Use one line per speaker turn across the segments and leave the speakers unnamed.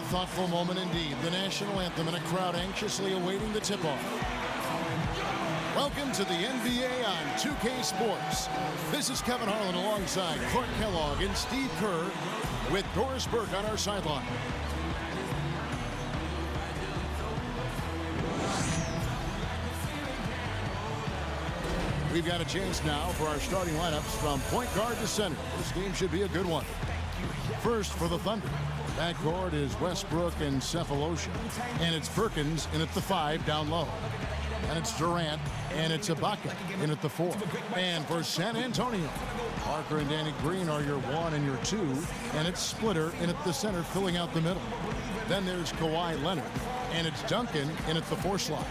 thoughtful moment indeed. The national anthem and a crowd anxiously awaiting the tip-off. Welcome to the NBA on 2K Sports. This is Kevin Harlan alongside Clark Kellogg and Steve Kerr with Doris Burke on our sideline. We've got a chance now for our starting lineups from point guard to center. This game should be a good one. First for the Thunder. Backcourt is Westbrook and Cephalosha. And it's Perkins in at the 5 down low. And it's Durant and it's Ibaka in at the 4. And for San Antonio, Parker and Danny Green are your 1 and your 2. And it's Splitter in at the center filling out the middle. Then there's Kawhi Leonard. And it's Duncan in at the 4 slot.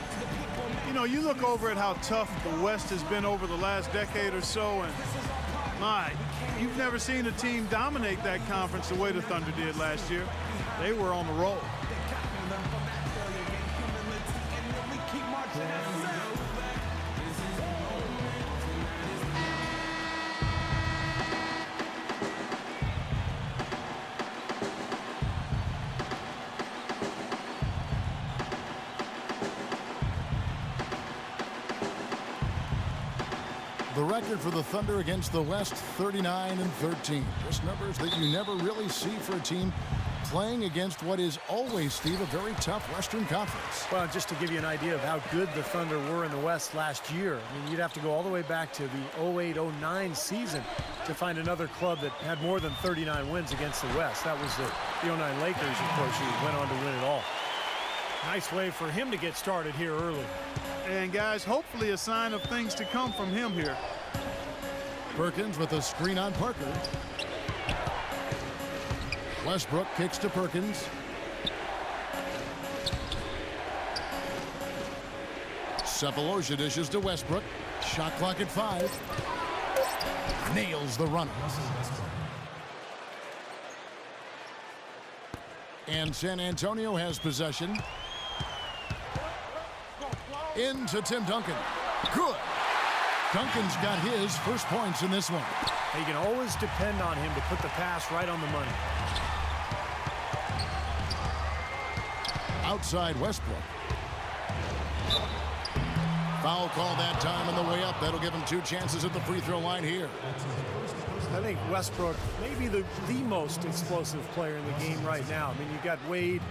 You know, you look over at how tough the West has been over the last decade or so, and my, you've never seen a team dominate that conference the way the Thunder did last year. They were on the roll.
The record for the Thunder against the West, 39-13. Just numbers that you never really see for a team playing against what is always, Steve, a very tough Western Conference.
Well, just to give you an idea of how good the Thunder were in the West last year, I mean, you'd have to go all the way back to the 08-09 season to find another club that had more than 39 wins against the West. That was the 09 Lakers, of course, who went on to win it all.
Nice way for him to get started here early.
And guys, hopefully a sign of things to come from him here.
Perkins with a screen on Parker. Westbrook kicks to Perkins. Cephalosha dishes to Westbrook. Shot clock at 5. Nails the runner. And San Antonio has possession. Into Tim Duncan. Good. Duncan's got his first points in this one.
You can always depend on him to put the pass right on the money.
Outside Westbrook. Foul call that time on the way up. That'll give him 2 chances at the free throw line here.
I think Westbrook may be the most explosive player in the game right now. I mean, you've got Wade,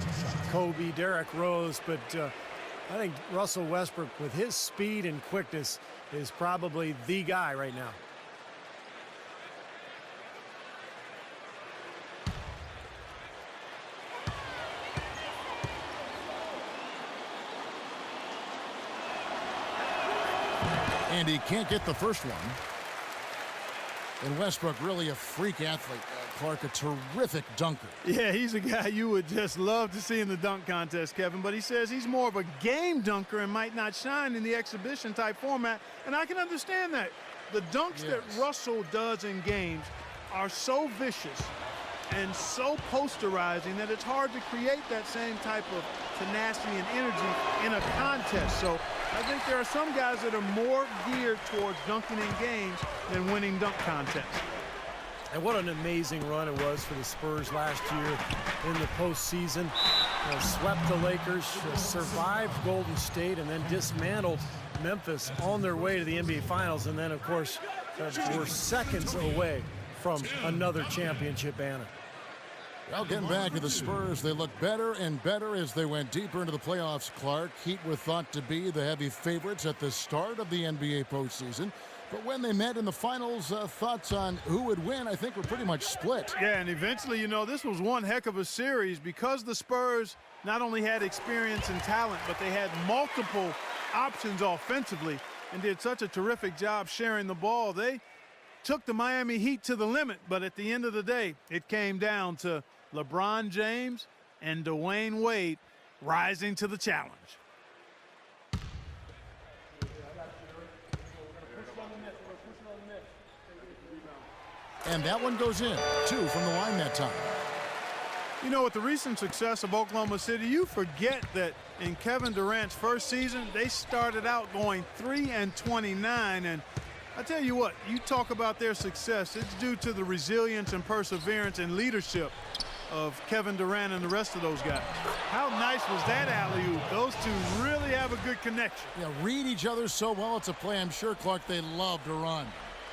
Kobe, Derrick Rose, but I think Russell Westbrook, with his speed and quickness, is probably the guy right now.
And he can't get the first one. And Westbrook, really a freak athlete. Clark, a terrific dunker.
Yeah, he's a guy you would just love to see in the dunk contest, Kevin, but he says he's more of a game dunker and might not shine in the exhibition type format, and I can understand that. The dunks that Russell does in games are so vicious and so posterizing that it's hard to create that same type of tenacity and energy in a contest. So I think there are some guys that are more geared towards dunking in games than winning dunk contests.
And what an amazing run it was for the Spurs last year in the postseason. Swept the Lakers, survived Golden State, and then dismantled Memphis on their way to the NBA Finals. And then, of course, we're seconds away from another championship banner.
Well, getting back to the Spurs, they look better and better as they went deeper into the playoffs, Clark. Heat were thought to be the heavy favorites at the start of the NBA postseason. But when they met in the finals, thoughts on who would win, I think, were pretty much split.
Yeah, and eventually, you know, this was one heck of a series because the Spurs not only had experience and talent, but they had multiple options offensively and did such a terrific job sharing the ball. They took the Miami Heat to the limit, but at the end of the day, it came down to LeBron James and Dwayne Wade rising to the challenge.
And that one goes in, 2 from the line that time.
You know, with the recent success of Oklahoma City, you forget that in Kevin Durant's first season, they started out going 3-29. And I tell you what, you talk about their success, it's due to the resilience and perseverance and leadership of Kevin Durant and the rest of those guys. How nice was that alley-oop? Those two really have a good connection.
Yeah, read each other so well. It's a play I'm sure, Clark, they love to run.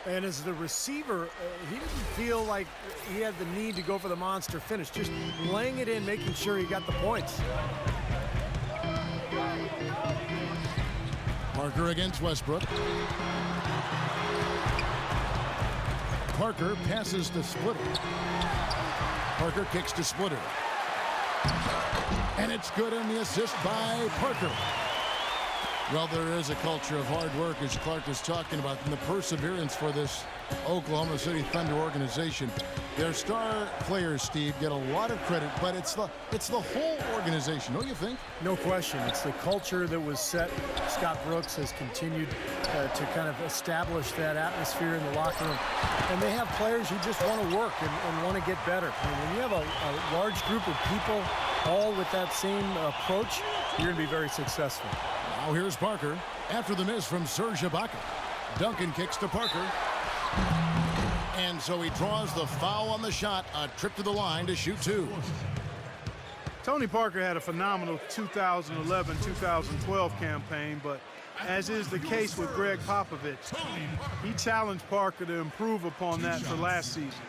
And as the receiver, he didn't feel like he had the need to go for the monster finish, just laying it in, making sure he got the points.
Parker against Westbrook. Parker passes to Splitter. Parker kicks to Splitter. And it's good on the assist by Parker. Well, there is a culture of hard work, as Clark is talking about, and the perseverance for this Oklahoma City Thunder organization. Their star players, Steve, get a lot of credit, but it's the whole organization, don't you think?
No question. It's the culture that was set. Scott Brooks has continued to kind of establish that atmosphere in the locker room. And they have players who just want to work and want to get better. And when you have a large group of people all with that same approach, you're going to be very successful.
Now here's Parker after the miss from Serge Ibaka. Duncan kicks to Parker. And so he draws the foul on the shot, a trip to the line to shoot two.
Tony Parker had a phenomenal 2011-2012 campaign, but as is the case with Greg Popovich, he challenged Parker to improve upon that for last season.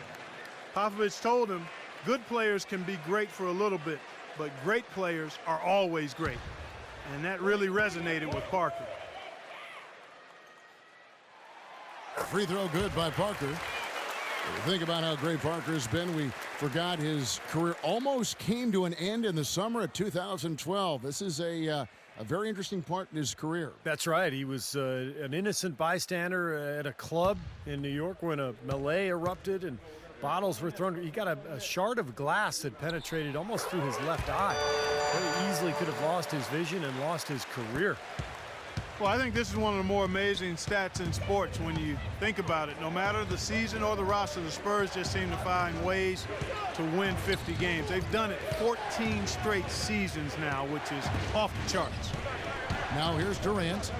Popovich told him, good players can be great for a little bit, but great players are always great. And that really resonated with Parker.
Free throw good by Parker. Think about how great Parker's been. We forgot his career almost came to an end in the summer of 2012. This is a very interesting part in his career.
That's right. He was an innocent bystander at a club in New York when a melee erupted and bottles were thrown. He got a shard of glass that penetrated almost through his left eye. Very easily could have lost his vision and lost his career.
Well, I think this is one of the more amazing stats in sports when you think about it. No matter the season or the roster, the Spurs just seem to find ways to win 50 games. They've done it 14 straight seasons now, which is off the charts.
Now here's Durant.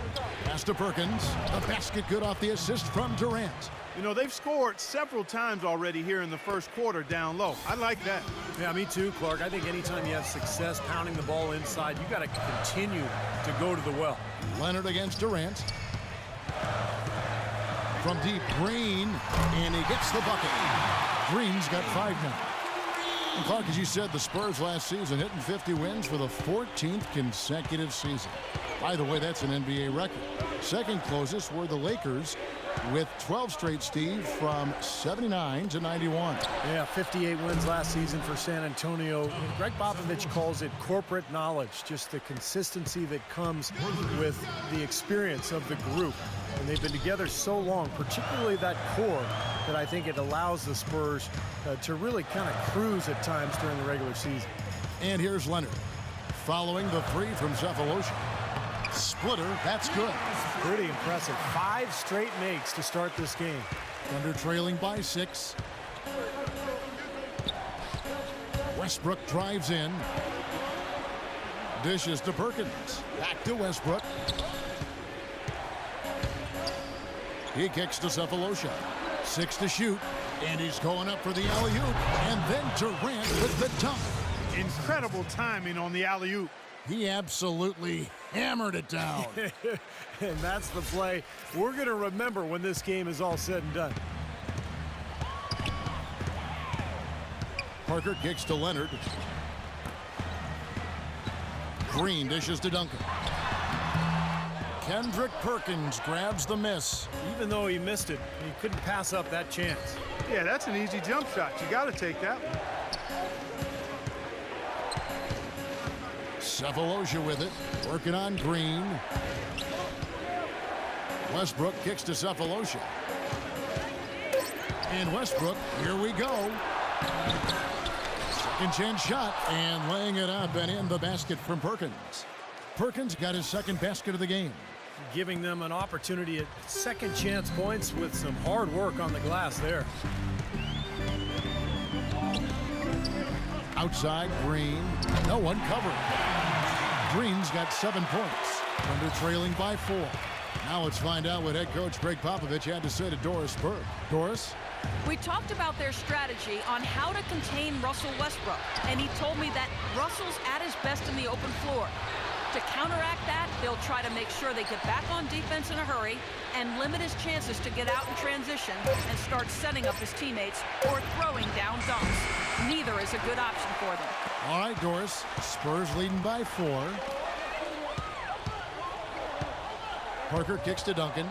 Pass to Perkins. The basket good off the assist from Durant.
You know, they've scored several times already here in the first quarter down low. I like that.
Yeah, me too, Clark. I think anytime you have success pounding the ball inside, you got to continue to go to the well.
Leonard against Durant. From deep, Green, and he gets the bucket. Green's got 5 now. And Clark, as you said, the Spurs last season hitting 50 wins for the 14th consecutive season. By the way, that's an NBA record. Second closest were the Lakers with 12 straight, Steve, from 79 to 91.
Yeah, 58 wins last season for San Antonio. Greg Popovich calls it corporate knowledge, just the consistency that comes with the experience of the group. And they've been together so long, particularly that core, that I think it allows the Spurs to really kind of cruise at times during the regular season.
And here's Leonard following the three from Cephalosha. Splitter, that's good.
Pretty impressive. 5 straight makes to start this game.
Thunder trailing by 6. Westbrook drives in. Dishes to Perkins. Back to Westbrook. He kicks to Cephalosha. 6 to shoot. And he's going up for the alley-oop. And then Durant with the dunk.
Incredible timing on the alley-oop.
He absolutely hammered it down.
And that's the play we're going to remember when this game is all said and done.
Parker kicks to Leonard. Green dishes to Duncan. Kendrick Perkins grabs the miss.
Even though he missed it, he couldn't pass up that chance.
Yeah, that's an easy jump shot. You got to take that one.
Cephalosha with it, working on Green. Westbrook kicks to Cephalosha. And Westbrook, here we go. Second chance shot, and laying it up and in the basket from Perkins. Perkins got his second basket of the game.
Giving them an opportunity at second chance points with some hard work on the glass there.
Outside, Green. No one covering. Green's got 7 points. Thunder trailing by 4. Now let's find out what head coach Greg Popovich had to say to Doris Burke. Doris?
We talked about their strategy on how to contain Russell Westbrook, and he told me that Russell's at his best in the open floor. To counteract that, they'll try to make sure they get back on defense in a hurry and limit his chances to get out in transition and start setting up his teammates or throwing down dunks. Neither is a good option for them.
All right, Doris. Spurs leading by 4. Parker kicks to Duncan.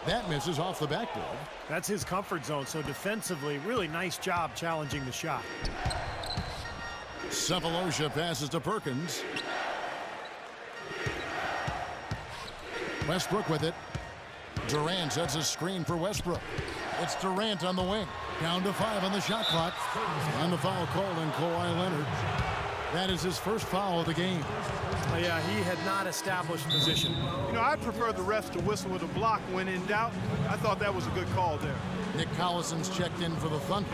That misses off the backboard.
That's his comfort zone, so defensively, really nice job challenging the shot.
Cephalosha passes to Perkins. Westbrook with it. Durant sets a screen for Westbrook. It's Durant on the wing. Down to 5 on the shot clock. And the foul called on Kawhi Leonard. That is his first foul of the game.
Yeah, he had not established position.
You know, I prefer the refs to whistle with a block when in doubt. I thought that was a good call there.
Nick Collison's checked in for the Thunder.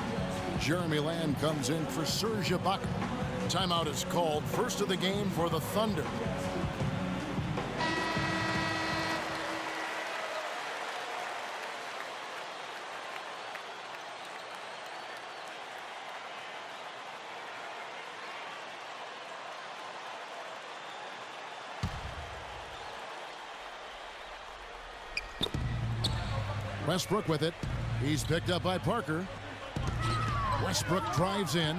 Jeremy Lamb comes in for Serge Ibaka. Timeout is called. First of the game for the Thunder. Westbrook with it. He's picked up by Parker. Westbrook drives in.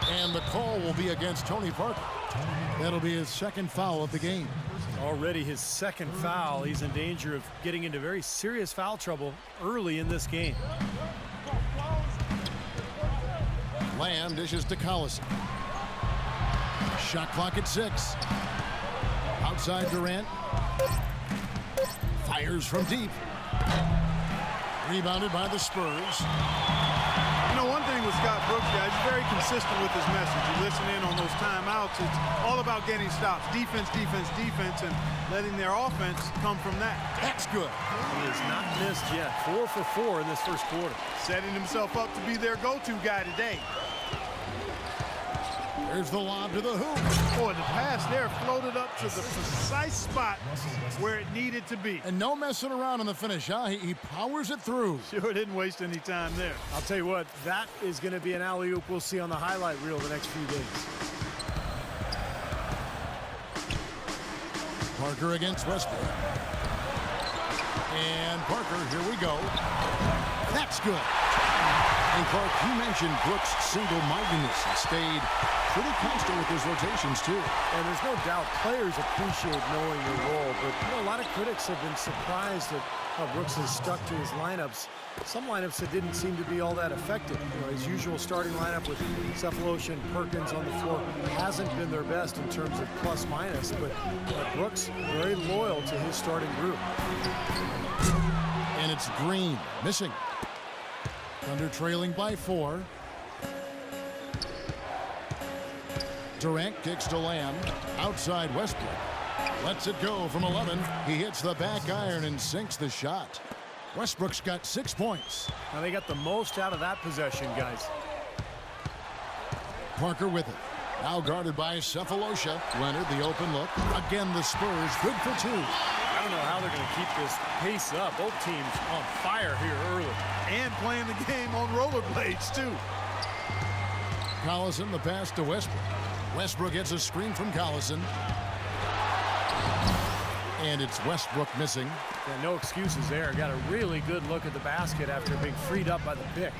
And the call will be against Tony Parker. That'll be his second foul of the game.
Already his second foul. He's in danger of getting into very serious foul trouble early in this game.
Lamb dishes to Collison. Shot clock at 6. Outside Durant. Fires from deep. Rebounded by the Spurs.
You know, one thing with Scott Brooks, guys, he's very consistent with his message. You listen in on those timeouts. It's all about getting stops. Defense, defense, defense, and letting their offense come from that.
That's good.
He has not missed yet. 4 for 4 in this first quarter.
Setting himself up to be their go-to guy today.
There's the lob to the hoop.
Boy, the pass there floated up to the precise spot where it needed to be.
And no messing around on the finish, huh? He powers it through.
Sure didn't waste any time there.
I'll tell you what, that is going to be an alley-oop we'll see on the highlight reel the next few days.
Parker against Westbrook. And Parker, here we go. That's good. And Clark, you mentioned Brooks' single-mindedness and stayed pretty constant with his rotations, too.
And there's no doubt players appreciate knowing their role, but you know, a lot of critics have been surprised at how Brooks has stuck to his lineups. Some lineups that didn't seem to be all that effective. You know, his usual starting lineup with Cephalosha and Perkins on the floor hasn't been their best in terms of plus-minus, but Brooks very loyal to his starting group.
And it's Green missing. Thunder trailing by 4. Durant kicks to Lamb. Outside Westbrook. Lets it go from 11. He hits the back iron and sinks the shot. Westbrook's got 6 points.
Now they got the most out of that possession, guys.
Parker with it. Now guarded by Cephalosha. Leonard, the open look. Again, the Spurs good for 2.
I don't know how they're going to keep this pace up. Both teams on fire here early.
And playing the game on rollerblades, too.
Collison, the pass to Westbrook. Westbrook gets a screen from Collison. And it's Westbrook missing.
Yeah, no excuses there. Got a really good look at the basket after being freed up by the pick.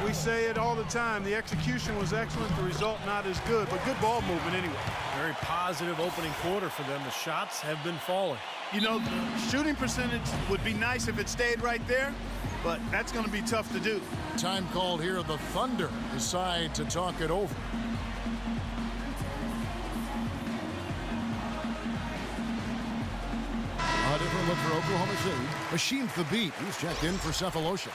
We say it all the time. The execution was excellent. The result not as good, but good ball movement anyway.
Very positive opening quarter for them. The shots have been falling.
You know, the shooting percentage would be nice if it stayed right there, but that's going to be tough to do.
Time called here. The Thunder decide to talk it over. A different look for Oklahoma City. Machine the beat. He's checked in for Cephalosha.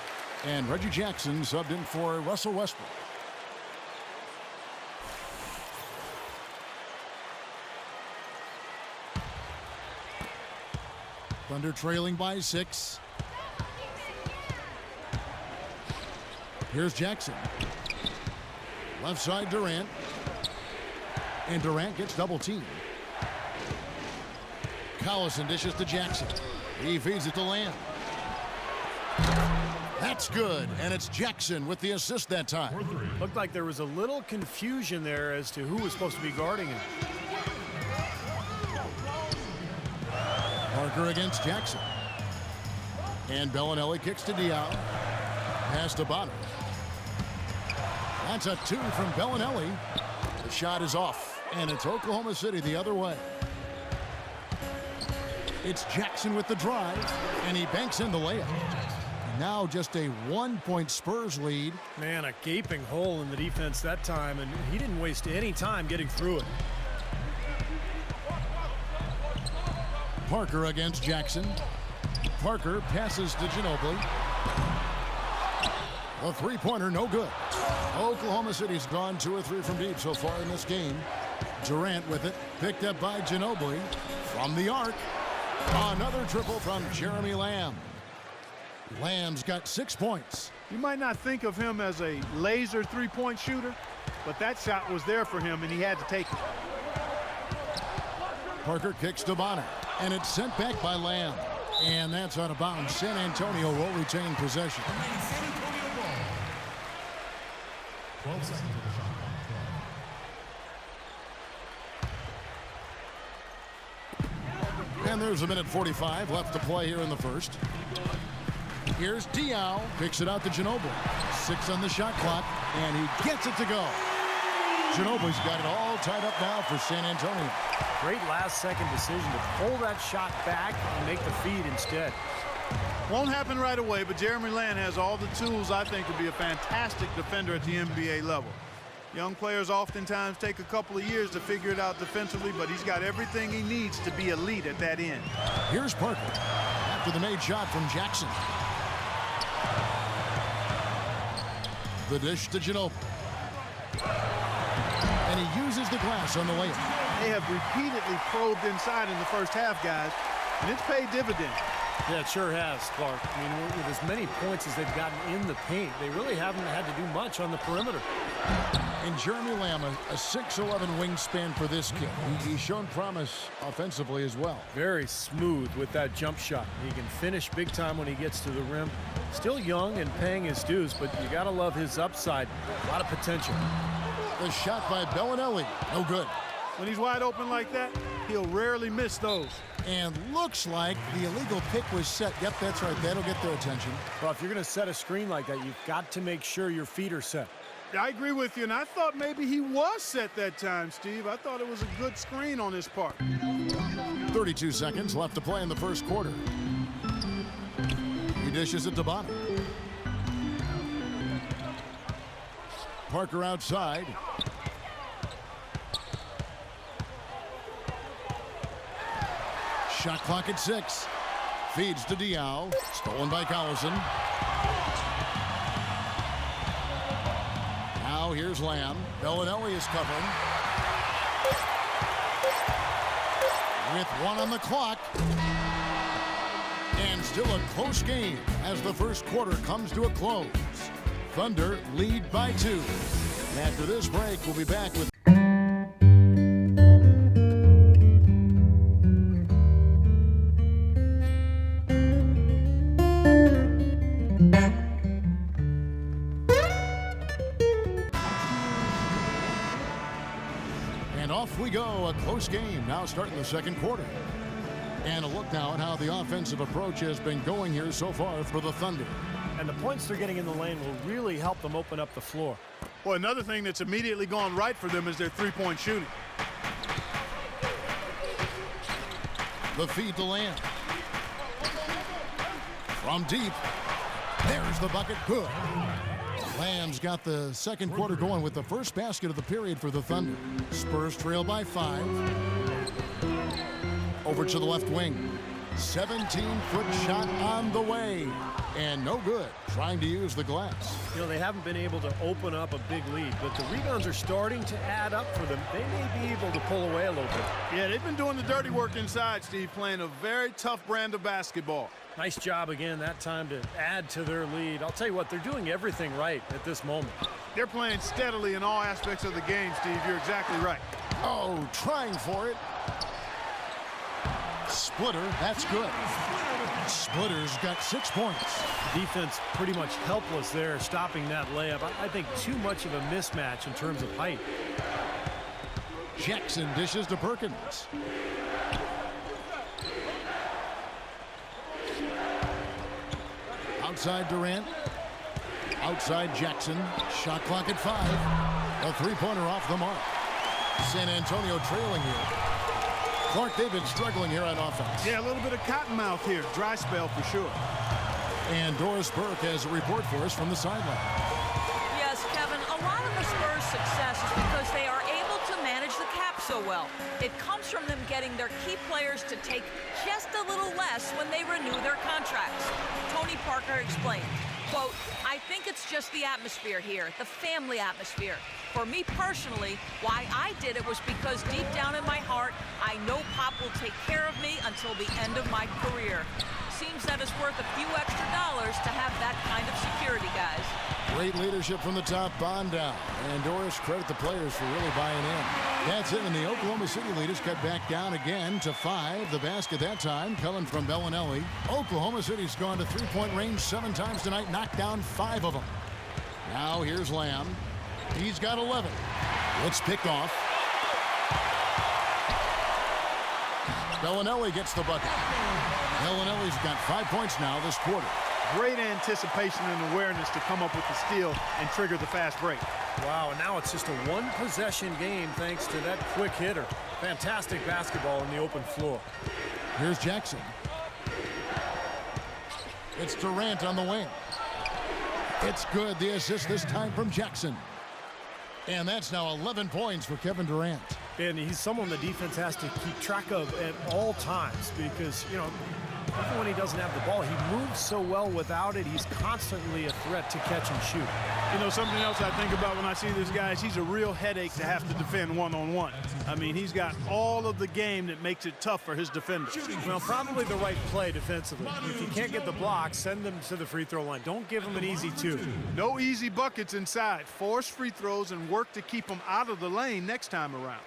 And Reggie Jackson subbed in for Russell Westbrook. Thunder trailing by 6. Here's Jackson. Left side Durant. And Durant gets double teamed. Collison dishes to Jackson. He feeds it to Lamb. That's good, and it's Jackson with the assist that time.
Looked like there was a little confusion there as to who was supposed to be guarding him.
Parker against Jackson. And Bellinelli kicks to Diao. Pass to Bonner. That's a 2 from Bellinelli. The shot is off, and it's Oklahoma City the other way. It's Jackson with the drive, and he banks in the layup. Now just a 1-point Spurs lead.
Man, a gaping hole in the defense that time, and he didn't waste any time getting through it.
Parker against Jackson. Parker passes to Ginobili. A three-pointer, no good. Oklahoma City's gone 2 or 3 from deep so far in this game. Durant with it, picked up by Ginobili. From the arc, another triple from Jeremy Lamb. Lamb's got 6 points.
You might not think of him as a laser three-point shooter, but that shot was there for him, and he had to take it.
Parker kicks to Bonner, and it's sent back by Lamb. And that's out of bounds. San Antonio will retain possession.
12 seconds of the shot clock.
And there's a minute 45 left to play here in the first. Here's Diao, picks it out to Ginobili. 6 on the shot clock, and he gets it to go. Ginobili's got it all tied up now for San Antonio.
Great last-second decision to pull that shot back and make the feed instead.
Won't happen right away, but Jeremy Lamb has all the tools, I think, to be a fantastic defender at the NBA level. Young players oftentimes take a couple of years to figure it out defensively, but he's got everything he needs to be elite at that end.
Here's Parker after the made shot from Jackson. The dish to Ginobili. And he uses the glass on the layup.
They have repeatedly probed inside in the first half, guys, and it's paid dividends.
Yeah, it sure has, Clark. I mean, with as many points as they've gotten in the paint, they really haven't had to do much on the perimeter.
And Jeremy Lamb, a 6'11" wingspan for this kid. He's shown promise offensively as well.
Very smooth with that jump shot. He can finish big time when he gets to the rim. Still young and paying his dues, but you got to love his upside. A lot of potential.
The shot by Bellinelli, no good.
When he's wide open like that, he'll rarely miss those.
And looks like the illegal pick was set. Yep, that's right. That'll get their attention.
Well, if you're going to set a screen like that, you've got to make sure your feet are set.
I agree with you, and I thought maybe he was set that time, Steve. I thought it was a good screen on his part.
32 seconds left to play in the first quarter. He dishes it to Bonner. Parker outside. Shot clock at 6. Feeds to Diao. Stolen by Collison. Now here's Lamb. Bellinelli is covering. With 1 on the clock. And still a close game as the first quarter comes to a close. Thunder lead by 2. After this break, we'll be back with off we go. A close game now starting the second quarter. And a look now at how the offensive approach has been going here so far for the Thunder.
And the points they're getting in the lane will really help them open up the floor.
Well, another thing that's immediately gone right for them is their three-point shooting.
The feed to Lamb. From deep. There's the bucket. Good. Lamb's got the second quarter going with the first basket of the period for the Thunder. Spurs trail by 5. Over to the left wing. 17-foot shot on the way. And no good. Trying to use the glass.
You know, they haven't been able to open up a big lead, but the rebounds are starting to add up for them. They may be able to pull away a little bit.
Yeah, they've been doing the dirty work inside, Steve, playing a very tough brand of basketball.
Nice job again that time to add to their lead. I'll tell you what, they're doing everything right at this moment.
They're playing steadily in all aspects of the game, Steve. You're exactly right.
Oh, trying for it. Splitter, that's good. Splitter's got 6 points.
Defense pretty much helpless there, stopping that layup. I think too much of a mismatch in terms of height.
Jackson dishes to Perkins. Outside Durant. Outside Jackson. Shot clock at 5. A three-pointer off the mark. San Antonio trailing here. Clark, they've been struggling here on offense.
Yeah, a little bit of cottonmouth here. Dry spell for sure.
And Doris Burke has a report for us from the sideline.
Yes, Kevin, a lot of the Spurs' success is because they are able to manage the cap so well. It comes from them getting their key players to take just a little less when they renew their contracts. Tony Parker explained, quote, "I think it's just the atmosphere here, the family atmosphere. For me personally, why I did it was because deep down in my heart, I know Pop will take care of me until the end of my career. Seems that it's worth a few extra dollars to have that kind of security, guys."
Great leadership from the top on down. And Doris, credit the players for really buying in. That's it, and the Oklahoma City leaders cut back down again to 5. The basket that time coming from Bellinelli. Oklahoma City's gone to three-point range 7 times tonight, knocked down 5 of them. Now here's Lamb. He's got 11. It's picked off. Bellinelli gets the bucket. Bellinelli's got 5 points now this quarter.
Great anticipation and awareness to come up with the steal and trigger the fast break.
Wow, and now it's just a one-possession game thanks to that quick hitter. Fantastic basketball in the open floor.
Here's Jackson. It's Durant on the wing. It's good. The assist this time from Jackson. And that's now 11 points for Kevin Durant.
And he's someone the defense has to keep track of at all times because, you know, even when he doesn't have the ball, he moves so well without it. He's constantly a threat to catch and shoot.
You know, something else I think about when I see this guy is he's a real headache to have to defend one-on-one. I mean, he's got all of the game that makes it tough for his defenders.
Well, probably the right play defensively. If you can't get the block, send them to the free throw line. Don't give them an easy 2.
No easy buckets inside. Force free throws and work to keep them out of the lane next time around.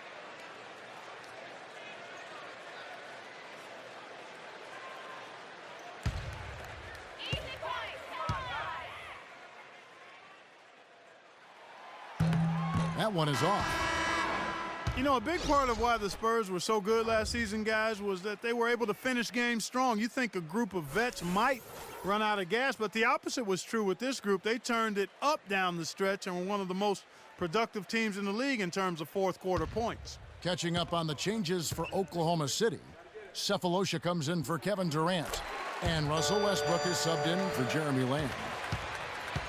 That one is off.
You know, a big part of why the Spurs were so good last season, guys, was that they were able to finish games strong. You think a group of vets might run out of gas, but the opposite was true with this group. They turned it up down the stretch and were one of the most productive teams in the league in terms of fourth-quarter points.
Catching up on the changes for Oklahoma City. Cephalosha comes in for Kevin Durant. And Russell Westbrook is subbed in for Jeremy Lamb.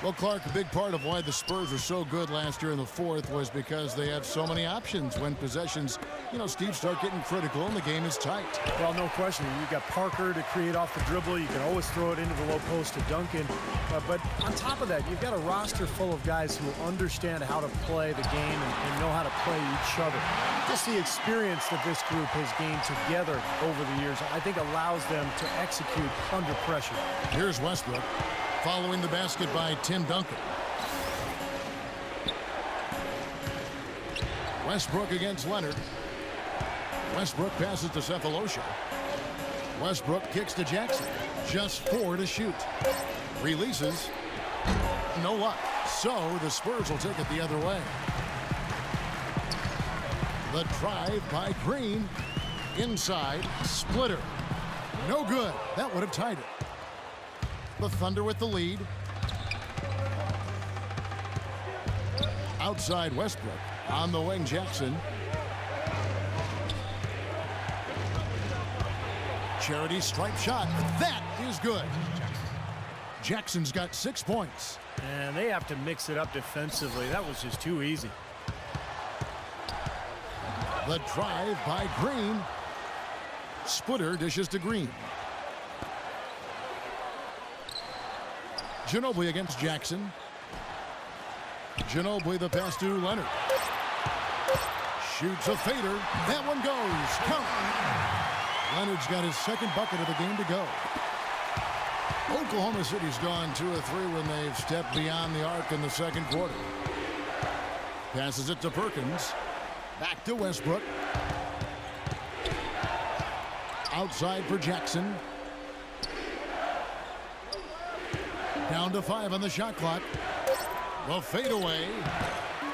Well, Clark, a big part of why the Spurs were so good last year in the fourth was because they have so many options when possessions, you know, Steve, start getting critical and the game is tight.
Well, no question. You've got Parker to create off the dribble. You can always throw it into the low post to Duncan. But on top of that, you've got a roster full of guys who understand how to play the game and know how to play each other. Just the experience that this group has gained together over the years, I think allows them to execute under pressure.
Here's Westbrook. Following the basket by Tim Duncan. Westbrook against Leonard. Westbrook passes to Cephalosha. Westbrook kicks to Jackson. Just 4 to shoot. Releases. No luck. So the Spurs will take it the other way. The drive by Green. Inside. Splitter. No good. That would have tied it. The Thunder with the lead. Outside Westbrook. On the wing, Jackson. Charity stripe shot. That is good. Jackson's got 6 points.
And they have to mix it up defensively. That was just too easy.
The drive by Green. Splitter dishes to Green. Ginobili against Jackson. Ginobili the pass to Leonard. Shoots a fader. That one goes. Count. Leonard's got his second bucket of the game to go. Oklahoma City's gone 2 of 3 when they've stepped beyond the arc in the second quarter. Passes it to Perkins. Back to Westbrook. Outside for Jackson. Down to 5 on the shot clock. The fadeaway.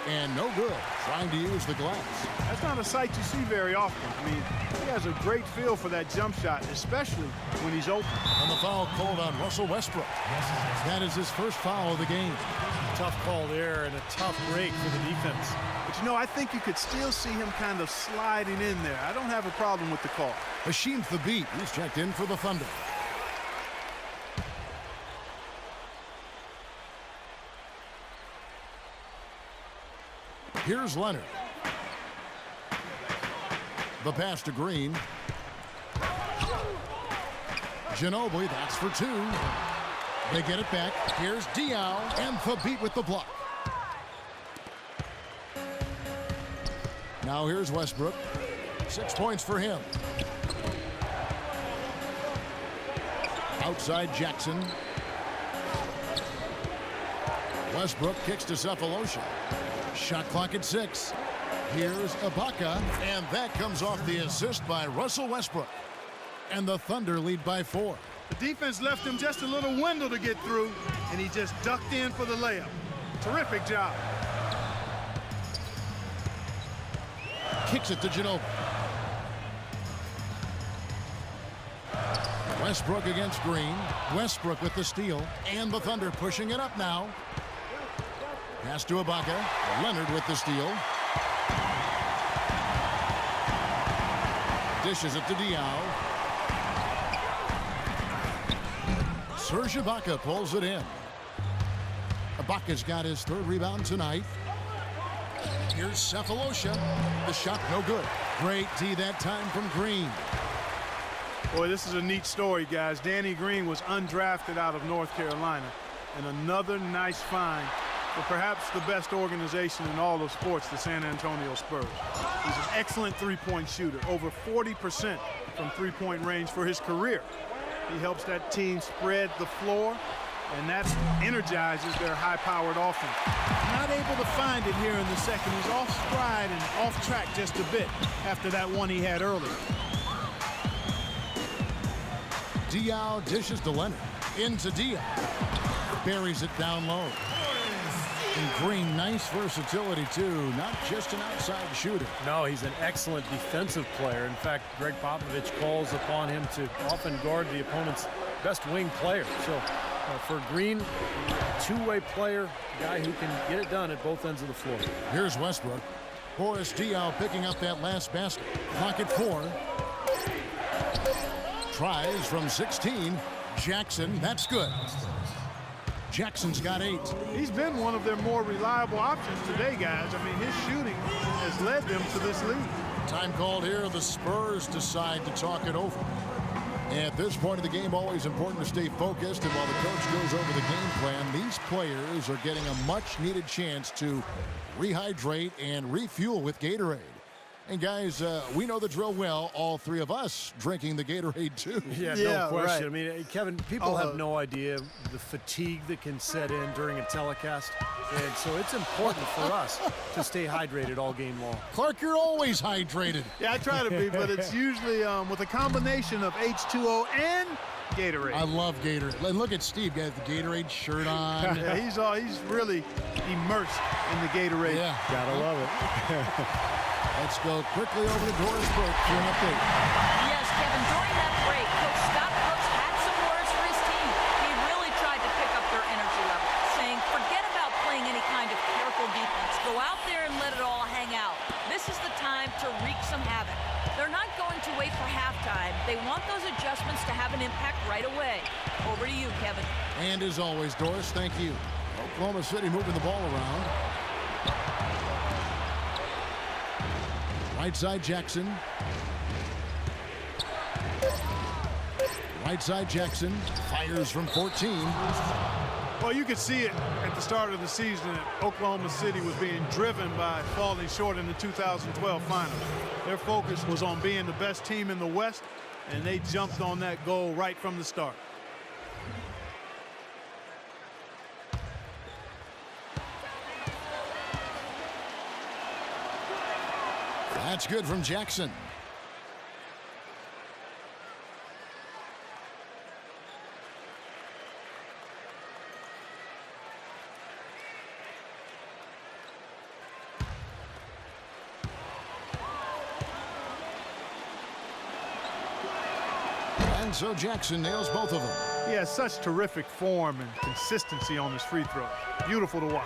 And no good. Trying to use the glass.
That's not a sight you see very often. I mean, he has a great feel for that jump shot, especially when he's open.
And the foul called on Russell Westbrook. That is his first foul of the game.
Tough call there and a tough break for the defense.
But, you know, I think you could still see him kind of sliding in there. I don't have a problem with the call.
Hasheem Thabit, he's checked in for the Thunder. Here's Leonard. The pass to Green. Ginobili, that's for 2. They get it back. Here's Diaw and Thabit with the block. Now here's Westbrook. 6 points for him. Outside Jackson. Westbrook kicks to Cephalosha. Shot clock at 6. Here's Ibaka, and that comes off the assist by Russell Westbrook. And the Thunder lead by 4.
The defense left him just a little window to get through, and he just ducked in for the layup. Terrific job.
Kicks it to Ginobili. Westbrook against Green. Westbrook with the steal, and the Thunder pushing it up now. Pass to Ibaka. Leonard with the steal. Dishes it to Diaw. Serge Ibaka pulls it in. Ibaka's got his 3rd rebound tonight. Here's Cephalosha. The shot no good. Great D that time from Green.
Boy, this is a neat story, guys. Danny Green was undrafted out of North Carolina. And another nice find for perhaps the best organization in all of sports, the San Antonio Spurs. He's an excellent three-point shooter, over 40% from three-point range for his career. He helps that team spread the floor, and that energizes their high-powered offense. Not able to find it here in the second. He's off stride and off track just a bit after that one he had earlier.
Diaw dishes to Leonard. Into Diaw. Buries it down low. And Green, nice versatility, too. Not just an outside shooter.
No, he's an excellent defensive player. In fact, Greg Popovich calls upon him to often guard the opponent's best wing player. So for Green, two-way player, guy who can get it done at both ends of the floor.
Here's Westbrook. Boris Diaw picking up that last basket. Clock at 4. Tries from 16. Jackson, that's good. Jackson's got 8.
He's been one of their more reliable options today, guys. I mean, his shooting has led them to this lead.
Time called here. The Spurs decide to talk it over. At this point of the game, always important to stay focused. And while the coach goes over the game plan, these players are getting a much-needed chance to rehydrate and refuel with Gatorade. And guys, we know the drill well, all 3 of us drinking the Gatorade too.
Yeah, no question.
Right.
I mean, Kevin, people have no idea the fatigue that can set in during a telecast. And so it's important for us to stay hydrated all game long.
Clark, you're always hydrated.
Yeah, I try to be, but it's usually with a combination of H2O and Gatorade.
I love Gatorade. And look at Steve, got the Gatorade shirt on.
Yeah, he's really immersed in the Gatorade.
Yeah.
Gotta love it.
Let's go quickly over to Doris Burke for an update.
Yes, Kevin, during that break, Coach Scott Brooks had some words for his team. He really tried to pick up their energy level, saying, forget about playing any kind of careful defense. Go out there and let it all hang out. This is the time to wreak some havoc. They're not going to wait for halftime. They want those adjustments to have an impact right away. Over to you, Kevin.
And as always, Doris, thank you. Oklahoma City moving the ball around. Right side Jackson. Right side Jackson fires from 14.
Well, you could see it at the start of the season that Oklahoma City was being driven by falling short in the 2012 finals. Their focus was on being the best team in the West, and they jumped on that goal right from the start.
That's good from Jackson. And so Jackson nails both of them.
He has such terrific form and consistency on his free throws. Beautiful to watch.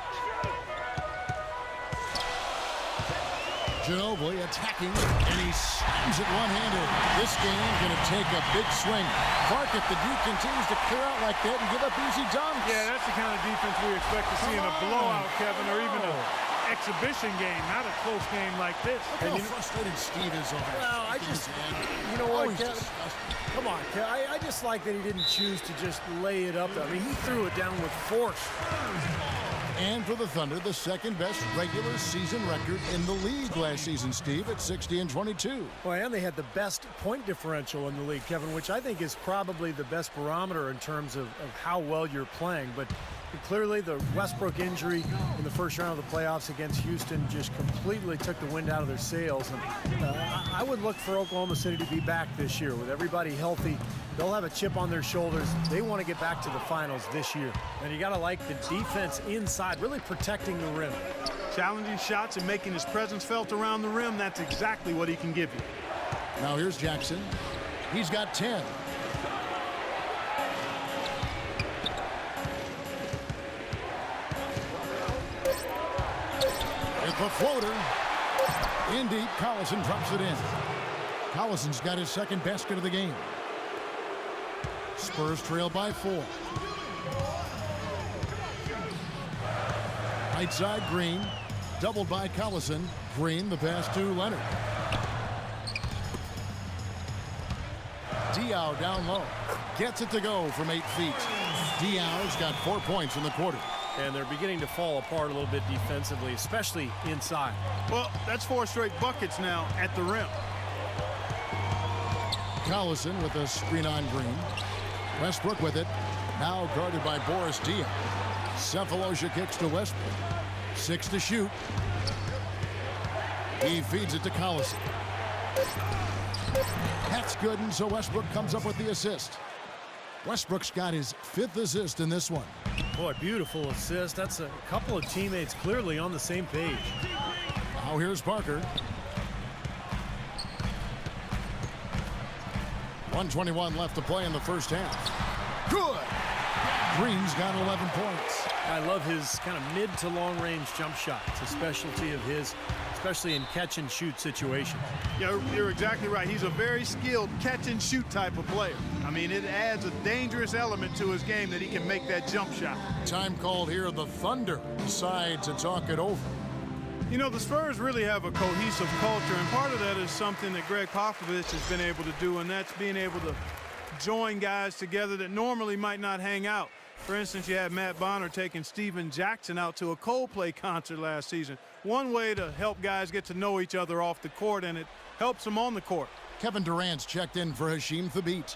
Ginobili attacking, and he slams it one-handed. This game going to take a big swing. Clark, if the D continues to clear out like that and give up easy dunks.
Yeah, that's the kind of defense we expect to see in a blowout, Kevin, or even an exhibition game, not a close game like this.
Look how frustrated Steve is over it.
Well, you know what, Kevin? Come on, Kevin. I just like that he didn't choose to just lay it up. I mean, he threw it down with force.
And for the Thunder, the second best regular season record in the league last season, Steve, at 60-22.
Well, and they had the best point differential in the league, Kevin, which I think is probably the best barometer in terms of how well you're playing. But clearly the Westbrook injury in the first round of the playoffs against Houston just completely took the wind out of their sails. And I would look for Oklahoma City to be back this year with everybody healthy. They'll have a chip on their shoulders. They want to get back to the finals this year. And you got to like the defense inside, really protecting the rim.
Challenging shots and making his presence felt around the rim, that's exactly what he can give you.
Now here's Jackson. He's got 10. It's a floater. In deep, Collison drops it in. Collison's got his second basket of the game. Spurs trail by 4. Right side, Green. Doubled by Collison. Green, the pass to Leonard. Diaw down low. Gets it to go from 8 feet. Diaw's got 4 points in the quarter.
And they're beginning to fall apart a little bit defensively, especially inside.
Well, that's 4 straight buckets now at the rim.
Collison with a screen on Green. Westbrook with it. Now guarded by Boris Diaw. Cephalosha kicks to Westbrook. 6 to shoot. He feeds it to Collison. That's good, and so Westbrook comes up with the assist. Westbrook's got his 5th assist in this one.
Boy, beautiful assist. That's a couple of teammates clearly on the same page.
Now here's Parker. 1:21 left to play in the first half. Good! Green's got 11 points.
I love his kind of mid to long range jump shot. It's a specialty of his, especially in catch and shoot situations.
Yeah, you're exactly right. He's a very skilled catch and shoot type of player. I mean, it adds a dangerous element to his game that he can make that jump shot.
Time called here. The Thunder decide to talk it over.
You know, the Spurs really have a cohesive culture, and part of that is something that Greg Popovich has been able to do, and that's being able to join guys together that normally might not hang out. For instance, you had Matt Bonner taking Steven Jackson out to a Coldplay concert last season. One way to help guys get to know each other off the court, and it helps them on the court.
Kevin Durant's checked in for Hasheem Thabit.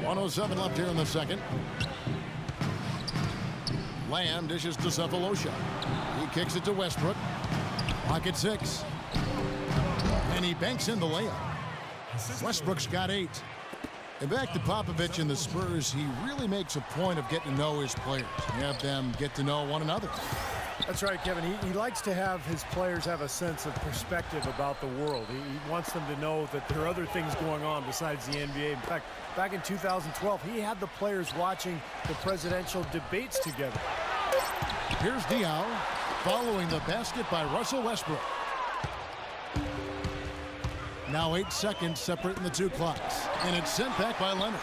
1:07 left here in the second. Lamb dishes to Cephalosha. He kicks it to Westbrook. Pocket 6. And he banks in the layup. Westbrook's got 8. And back to Popovich and the Spurs, he really makes a point of getting to know his players. Have them get to know one another.
That's right, Kevin. He likes to have his players have a sense of perspective about the world. He wants them to know that there are other things going on besides the NBA. In fact, back in 2012, he had the players watching the presidential debates together.
Here's Diaw following the basket by Russell Westbrook. Now 8 seconds separating the 2 clocks. And it's sent back by Leonard.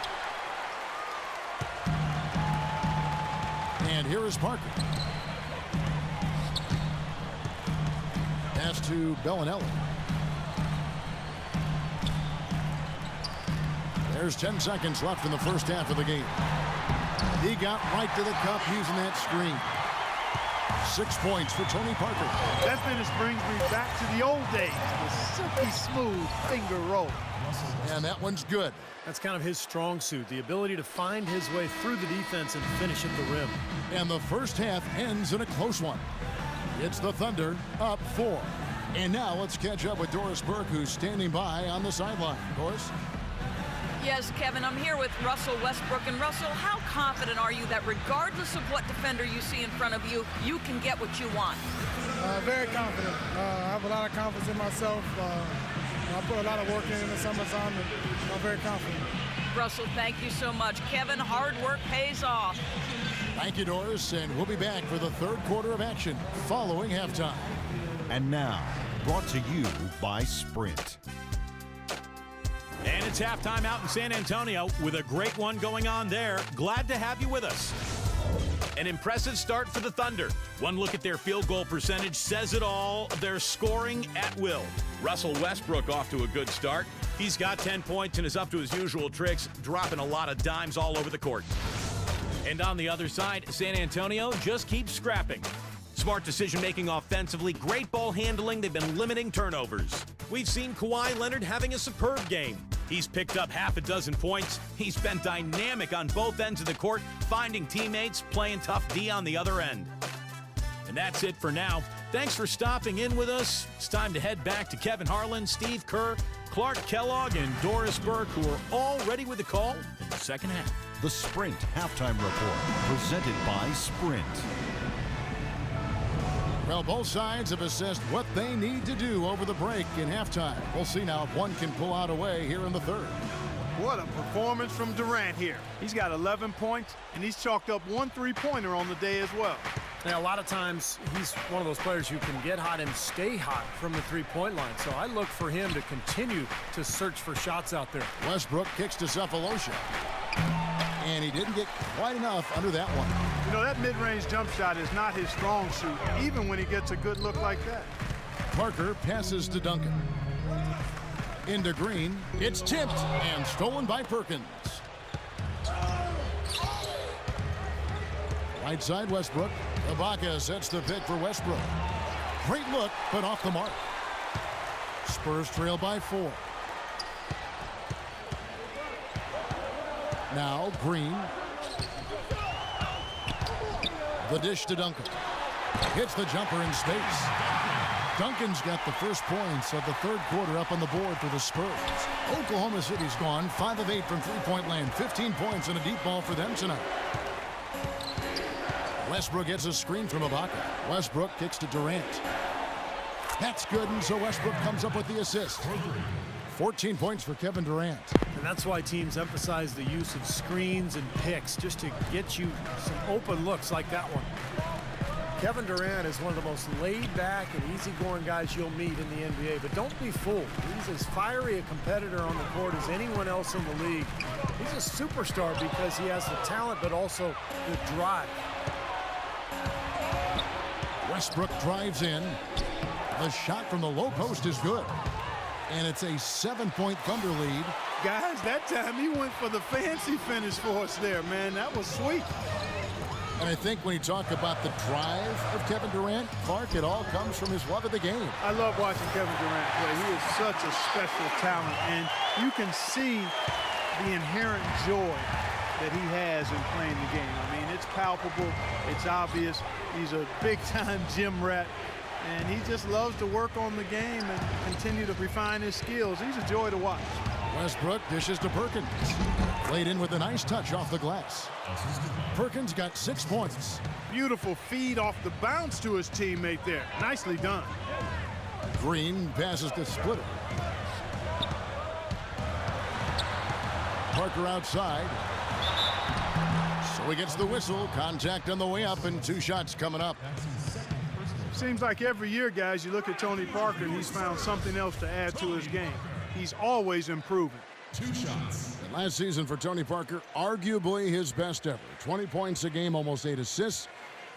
And here is Parker. Pass to Bellinelli. There's 10 seconds left in the first half of the game. He got right to the cup using that screen. 6 points for Tony Parker.
That finish brings me back to the old days. The silky smooth finger roll.
And that one's good.
That's kind of his strong suit, the ability to find his way through the defense and finish at the rim.
And the first half ends in a close one. It's the Thunder up 4. And now let's catch up with Doris Burke, who's standing by on the sideline. Doris?
Yes, Kevin, I'm here with Russell Westbrook. And Russell, how confident are you that regardless of what defender you see in front of you, you can get what you want?
Very confident. I have a lot of confidence in myself. I put a lot of work in the summertime, and I'm very confident.
Russell, thank you so much. Kevin, hard work pays off.
Thank you, Doris, and we'll be back for the third quarter of action following halftime.
And now, brought to you by Sprint.
And it's halftime out in San Antonio with a great one going on there. Glad to have you with us. An impressive start for the Thunder. One look at their field goal percentage says it all. They're scoring at will. Russell Westbrook off to a good start. He's got 10 points and is up to his usual tricks, dropping a lot of dimes all over the court. And on the other side, San Antonio just keeps scrapping. Smart decision-making offensively, great ball handling. They've been limiting turnovers. We've seen Kawhi Leonard having a superb game. He's picked up half a dozen points. He's been dynamic on both ends of the court, finding teammates, playing tough D on the other end. And that's it for now. Thanks for stopping in with us. It's time to head back to Kevin Harlan, Steve Kerr, Clark Kellogg, and Doris Burke, who are all ready with the call in the second half.
The Sprint Halftime Report, presented by Sprint.
Well, both sides have assessed what they need to do over the break in halftime. We'll see now if one can pull out a way here in the third.
What a performance from Durant here. He's got 11 points, and he's chalked up one three-pointer on the day as well.
Now, a lot of times, he's one of those players who can get hot and stay hot from the three-point line. So I look for him to continue to search for shots out there.
Westbrook kicks to Cephalosha. And he didn't get quite enough under that one.
You know, that mid-range jump shot is not his strong suit, even when he gets a good look like that.
Parker passes to Duncan. Into Green. It's tipped and stolen by Perkins. Right side, Westbrook. Ibaka sets the pick for Westbrook. Great look, but off the mark. Spurs trail by 4. Now Green. The dish to Duncan. Hits the jumper in space. Duncan's got the first points of the third quarter up on the board for the Spurs. Oklahoma City's gone 5 of 8 from three-point land. 15 points and a deep ball for them tonight. Westbrook gets a screen from Ibaka. Westbrook kicks to Durant. That's good, and so Westbrook comes up with the assist. 14 points for Kevin Durant.
And that's why teams emphasize the use of screens and picks, just to get you some open looks like that one. Kevin Durant is one of the most laid-back and easygoing guys you'll meet in the NBA, but don't be fooled. He's as fiery a competitor on the court as anyone else in the league. He's a superstar because he has the talent, but also the drive.
Westbrook drives in. The shot from the low post is good. And it's a 7-point Thunder lead.
Guys, that time he went for the fancy finish for us there, man. That was sweet.
And I think when you talk about the drive of Kevin Durant, Clark, it all comes from his love of the game.
I love watching Kevin Durant play. He is such a special talent, and you can see the inherent joy that he has in playing the game. I mean, it's palpable. It's obvious. He's a big-time gym rat, and he just loves to work on the game and continue to refine his skills. He's a joy to watch.
Westbrook dishes to Perkins. Played in with a nice touch off the glass. Perkins got 6 points.
Beautiful feed off the bounce to his teammate there. Nicely done.
Green passes to Splitter. Parker outside. So he gets the whistle. Contact on the way up and 2 shots coming up.
Seems like every year, guys, you look at Tony Parker and he's found something else to add to his game. He's always improving.
2 shots.
And last season for Tony Parker, arguably his best ever. 20 points a game, almost 8 assists.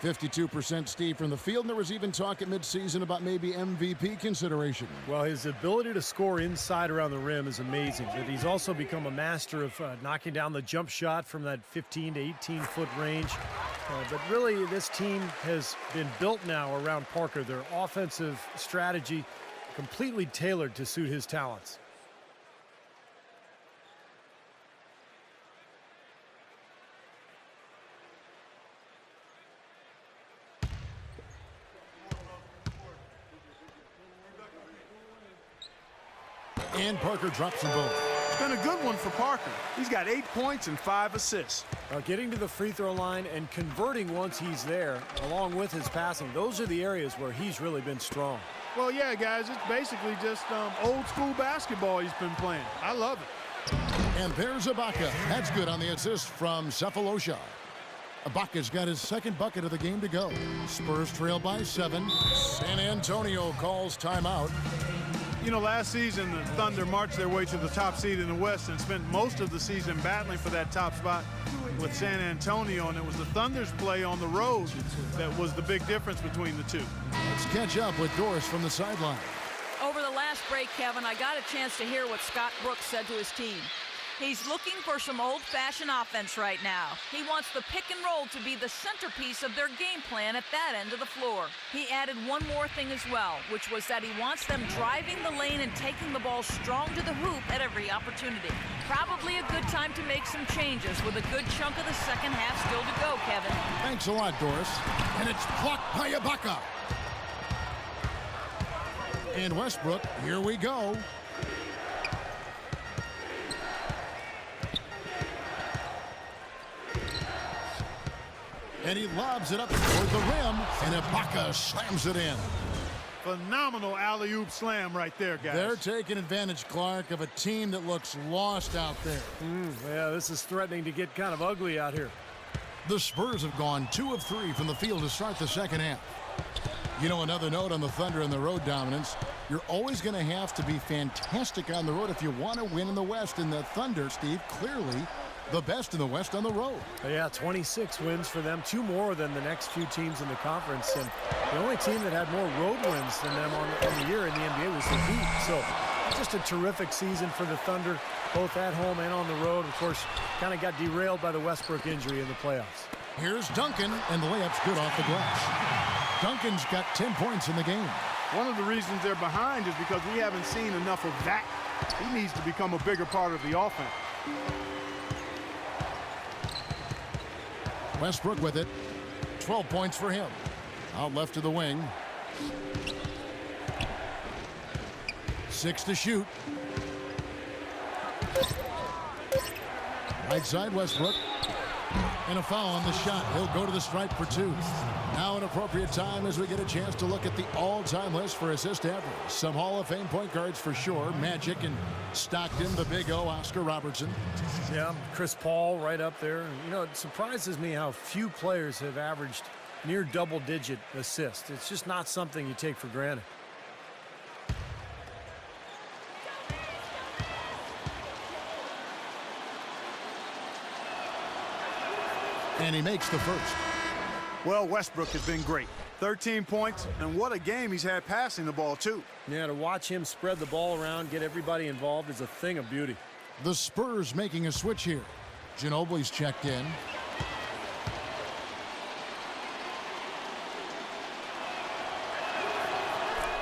52% Steve from the field, and there was even talk at midseason about maybe MVP consideration.
Well, his ability to score inside around the rim is amazing, but he's also become a master of knocking down the jump shot from that 15 to 18-foot range. But really, this team has been built now around Parker. Their offensive strategy completely tailored to suit his talents.
And Parker drops them both.
It's been a good one for Parker. He's got 8 points and 5 assists.
Getting to the free throw line and converting once he's there, along with his passing, those are the areas where he's really been strong.
Well, yeah, guys, it's basically just old school basketball he's been playing. I love it.
And there's Ibaka. That's good on the assist from Cephalosha. Ibaka's got his second bucket of the game to go. Spurs trail by 7. San Antonio calls timeout.
You know, last season, the Thunder marched their way to the top seed in the West and spent most of the season battling for that top spot with San Antonio, and it was the Thunder's play on the road that was the big difference between the two.
Let's catch up with Doris from the sideline.
Over the last break, Kevin, I got a chance to hear what Scott Brooks said to his team. He's looking for some old-fashioned offense right now. He wants the pick and roll to be the centerpiece of their game plan at that end of the floor. He added one more thing as well, which was that he wants them driving the lane and taking the ball strong to the hoop at every opportunity. Probably a good time to make some changes with a good chunk of the second half still to go, Kevin.
Thanks a lot, Doris. And it's blocked by Ibaka. And Westbrook, here we go. And he lobs it up toward the rim, and Ibaka slams it in.
Phenomenal alley-oop slam right there, guys.
They're taking advantage, Clark, of a team that looks lost out there.
Yeah, this is threatening to get kind of ugly out here.
The Spurs have gone 2 of 3 from the field to start the second half. You know, another note on the Thunder and the road dominance, you're always going to have to be fantastic on the road if you want to win in the West. And the Thunder, Steve, clearly the best in the West on the road.
Yeah, 26 wins for them, 2 more than the next few teams in the conference. And the only team that had more road wins than them on the year in the NBA was the Heat. So just a terrific season for the Thunder, both at home and on the road. Of course, kind of got derailed by the Westbrook injury in the playoffs.
Here's Duncan, and the layup's good off the glass. Duncan's got 10 points in the game.
One of the reasons they're behind is because we haven't seen enough of that. He needs to become a bigger part of the offense.
Westbrook with it. 12 points for him. Out left to the wing. 6 to shoot. Right side, Westbrook. And a foul on the shot. He'll go to the stripe for 2. Now an appropriate time as we get a chance to look at the all-time list for assist average. Some Hall of Fame point guards for sure. Magic and Stockton, the Big O, Oscar Robertson.
Yeah, Chris Paul right up there. You know, it surprises me how few players have averaged near double-digit assists. It's just not something you take for granted.
And he makes the first.
Well, Westbrook has been great. 13 points, and what a game he's had passing the ball, too.
Yeah, to watch him spread the ball around, get everybody involved is a thing of beauty.
The Spurs making a switch here. Ginobili's checked in.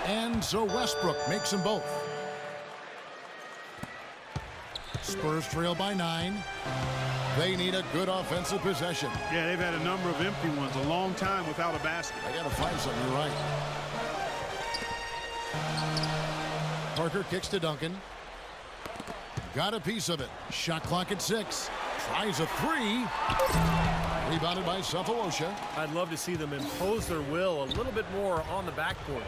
And so Westbrook makes them both. Spurs trail by 9. They need a good offensive possession.
Yeah, they've had a number of empty ones, a long time without a basket.
I got to find something, you're right. Parker kicks to Duncan. Got a piece of it. Shot clock at 6. Tries a 3. Rebounded by Cephalosha.
I'd love to see them impose their will a little bit more on the backcourt.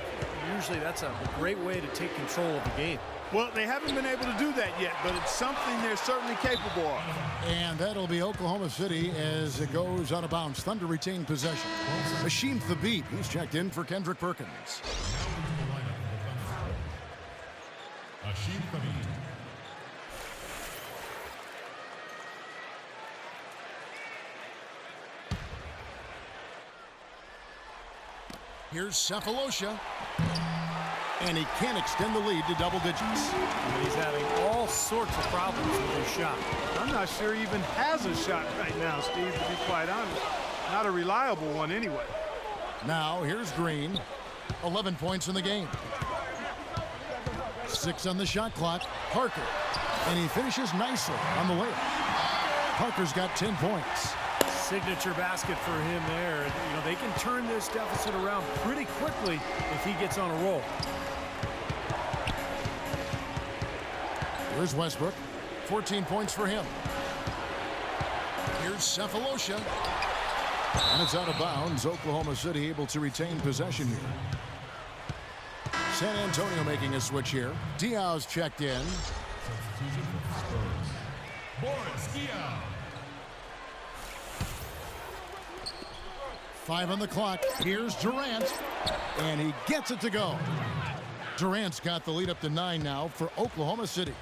Usually that's a great way to take control of the game.
Well, they haven't been able to do that yet, but it's something they're certainly capable of.
And that'll be Oklahoma City as it goes out of bounds. Thunder retain possession. Machine the beat. He's checked in for Kendrick Perkins. Here's Cephalosha. And he can't extend the lead to double digits.
And he's having all sorts of problems with his shot.
I'm not sure he even has a shot right now, Steve, to be quite honest. Not a reliable one anyway.
Now here's Green. 11 points in the game. 6 on the shot clock. Parker. And he finishes nicely on the layup. Parker's got 10 points.
Signature basket for him there. You know, they can turn this deficit around pretty quickly if he gets on a roll.
Here's Westbrook. 14 points for him. Here's Cephalosha. And it's out of bounds. Oklahoma City able to retain possession here. San Antonio making a switch here. Diaw's checked in.
Substitution for Spurs. Boris Diaw.
5 on the clock. Here's Durant. And he gets it to go. Durant's got the lead up to 9 now for Oklahoma City.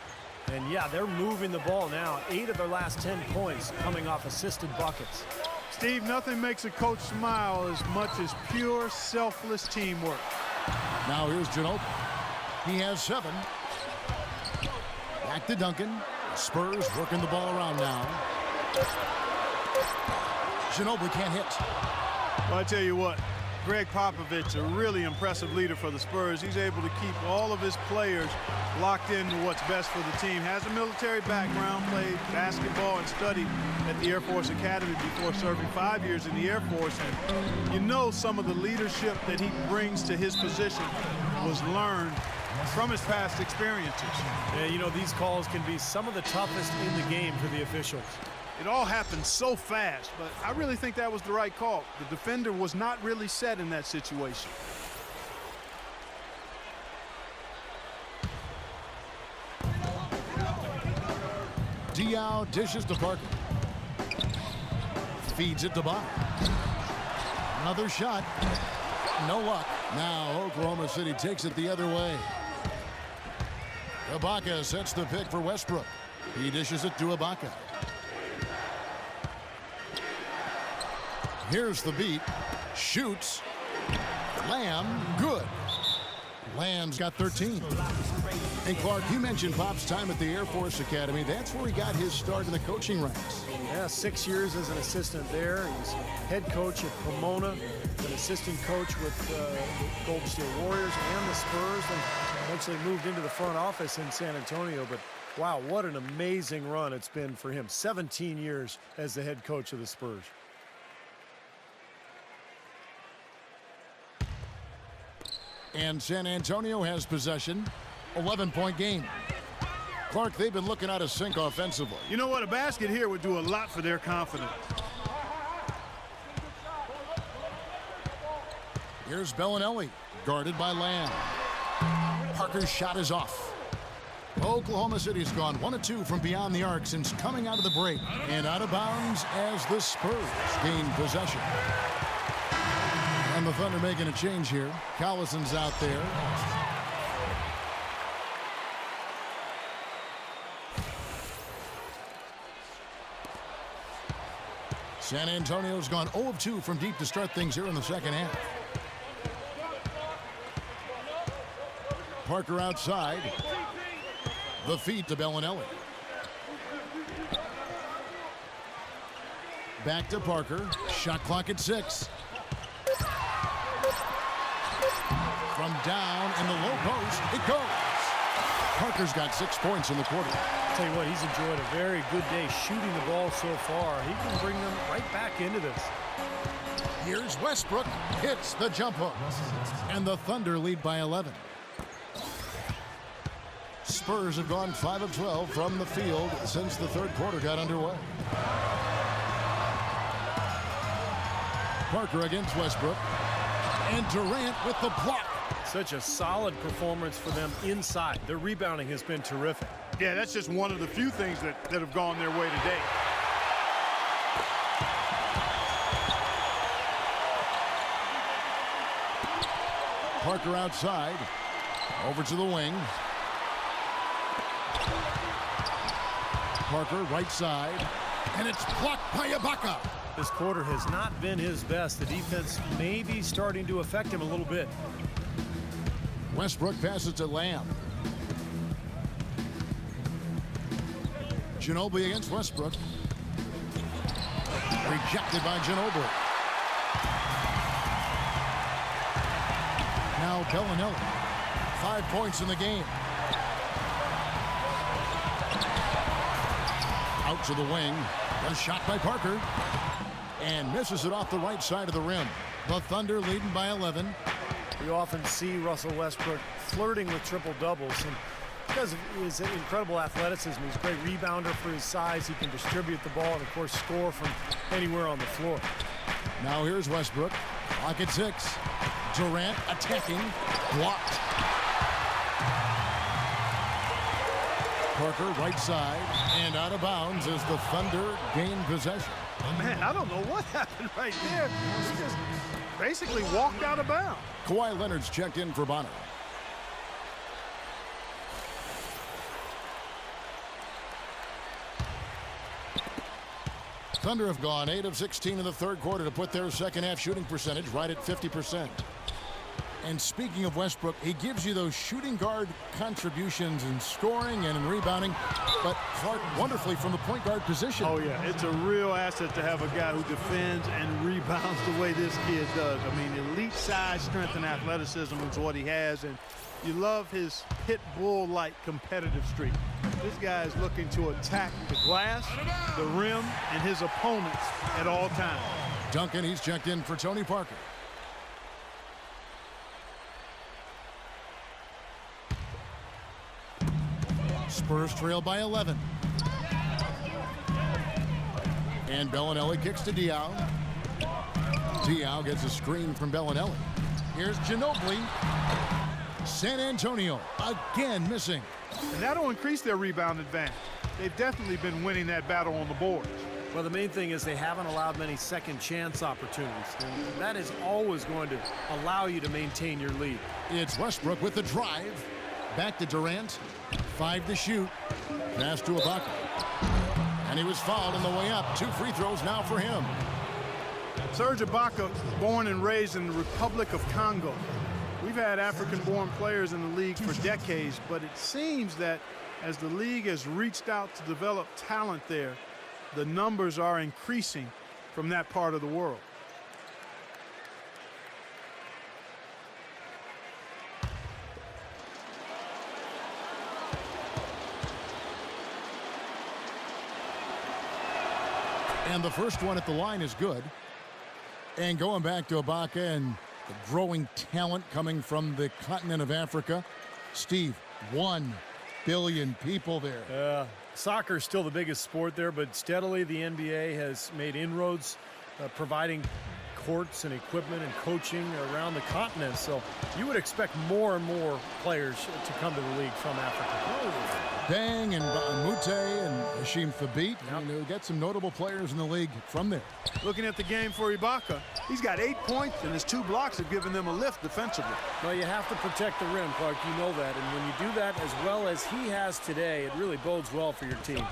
And yeah, they're moving the ball now. 8 of their last 10 points coming off assisted buckets.
Steve, nothing makes a coach smile as much as pure, selfless teamwork.
Now here's Ginobili. He has 7. Back to Duncan. Spurs working the ball around now. Ginobili can't hit.
Well, I tell you what, Greg Popovich, a really impressive leader for the Spurs. He's able to keep all of his players locked into what's best for the team. Has a military background, played basketball and studied at the Air Force Academy before serving 5 years in the Air Force. And you know some of the leadership that he brings to his position was learned from his past experiences.
Yeah, you know, these calls can be some of the toughest in the game for the officials.
It all happened so fast, but I really think that was the right call. The defender was not really set in that situation.
Diaw dishes to Parker. Feeds it to Bob. Another shot. No luck. Now Oklahoma City takes it the other way. Ibaka sets the pick for Westbrook. He dishes it to Ibaka. Here's the beat. Shoots. Lamb, good. Lamb's got 13. And Clark, you mentioned Pop's time at the Air Force Academy. That's where he got his start in the coaching ranks.
Yeah, 6 years as an assistant there. He's head coach at Pomona, an assistant coach with the Golden State Warriors and the Spurs, and eventually moved into the front office in San Antonio. But wow, what an amazing run it's been for him. 17 years as the head coach of the Spurs.
And San Antonio has possession. 11-point game. Clark, they've been looking out of sync offensively.
You know what? A basket here would do a lot for their confidence.
Here's Bellinelli, guarded by Lamb. Parker's shot is off. Oklahoma City's gone 1 of 2 from beyond the arc since coming out of the break. And out of bounds as the Spurs gain possession. And the Thunder making a change here. Collison's out there. San Antonio's gone 0 of 2 from deep to start things here in the second half. Parker outside. The feed to Bellinelli. Back to Parker. Shot clock at 6. From down in the low post, it goes. Parker's got 6 points in the quarter.
I'll tell you what, he's enjoyed a very good day shooting the ball so far. He can bring them right back into this.
Here's Westbrook, hits the jump hook. And the Thunder lead by 11. Spurs have gone 5 of 12 from the field since the third quarter got underway. Parker against Westbrook. And Durant with the block.
Such a solid performance for them inside. Their rebounding has been terrific.
Yeah, that's just one of the few things that have gone their way today.
Parker outside. Over to the wing. Parker right side. And it's blocked by Ibaka.
This quarter has not been his best. The defense may be starting to affect him a little bit.
Westbrook passes to Lamb. Ginobili against Westbrook. Rejected by Ginobili. Now Bellinelli. 5 points in the game. Out to the wing. A shot by Parker. And misses it off the right side of the rim. The Thunder leading by 11.
We often see Russell Westbrook flirting with triple-doubles, and because of his incredible athleticism, he's a great rebounder for his size. He can distribute the ball and, of course, score from anywhere on the floor.
Now here's Westbrook. Clock at 6. Durant attacking. Blocked. Parker, right side, and out of bounds as the Thunder gain possession.
Man, I don't know what happened right there. He just basically walked out of bounds.
Kawhi Leonard's checked in for Bonner. Thunder have gone 8 of 16 in the third quarter to put their second half shooting percentage right at 50%. And speaking of Westbrook, he gives you those shooting guard contributions in scoring and in rebounding, but Clark wonderfully from the point guard position.
Oh, yeah, it's a real asset to have a guy who defends and rebounds the way this kid does. I mean, elite size, strength, and athleticism is what he has, and you love his pit bull-like competitive streak. This guy is looking to attack the glass, the rim, and his opponents at all times.
Duncan, he's checked in for Tony Parker. Spurs trail by 11. And Bellinelli kicks to Diaw. Diaw gets a screen from Bellinelli. Here's Ginobili. San Antonio again missing.
And that'll increase their rebound advantage. They've definitely been winning that battle on the boards.
Well, the main thing is they haven't allowed many second chance opportunities. And that is always going to allow you to maintain your lead.
It's Westbrook with the drive. Back to Durant. 5 to shoot. Pass to Ibaka. And he was fouled on the way up. 2 free throws now for him.
Serge Ibaka, born and raised in the Republic of Congo. We've had African-born players in the league for decades, but it seems that as the league has reached out to develop talent there, the numbers are increasing from that part of the world.
And the first one at the line is good. And going back to Ibaka and the growing talent coming from the continent of Africa. Steve, 1 billion people there.
Soccer is still the biggest sport there, but steadily the NBA has made inroads, providing courts and equipment and coaching around the continent. So you would expect more and more players to come to the league from Africa.
Bang and Mute and Hashim Thabit.
Yep.
We get some notable players in the league from there.
Looking at the game for Ibaka, he's got 8 points, and his 2 blocks have given them a lift defensively.
Well, you have to protect the rim, Clark. You know that. And when you do that as well as he has today, it really bodes well for your team.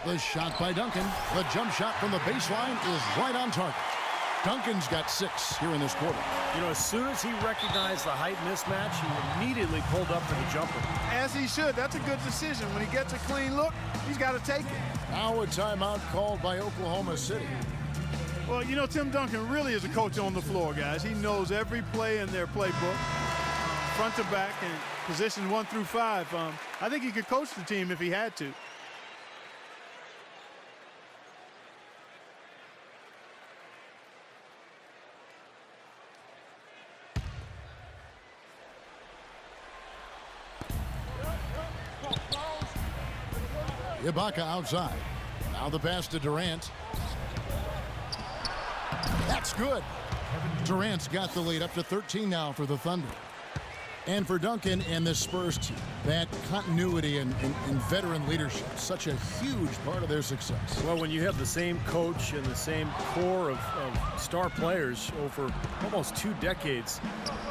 The shot by Duncan. The jump shot from the baseline is right on target. Duncan's got 6 here in this quarter.
You know, as soon as he recognized the height mismatch, he immediately pulled up for the jumper.
As he should. That's a good decision. When he gets a clean look, he's got to take it.
Now a timeout called by Oklahoma City.
Well, you know, Tim Duncan really is a coach on the floor, guys. He knows every play in their playbook, front to back, and positions 1 through 5. I think he could coach the team if he had to.
Ibaka outside. Now the pass to Durant. That's good. Durant's got the lead up to 13 now for the Thunder. And for Duncan and this Spurs team, that continuity and veteran leadership, such a huge part of their success.
Well, when you have the same coach and the same core of star players over almost 2 decades,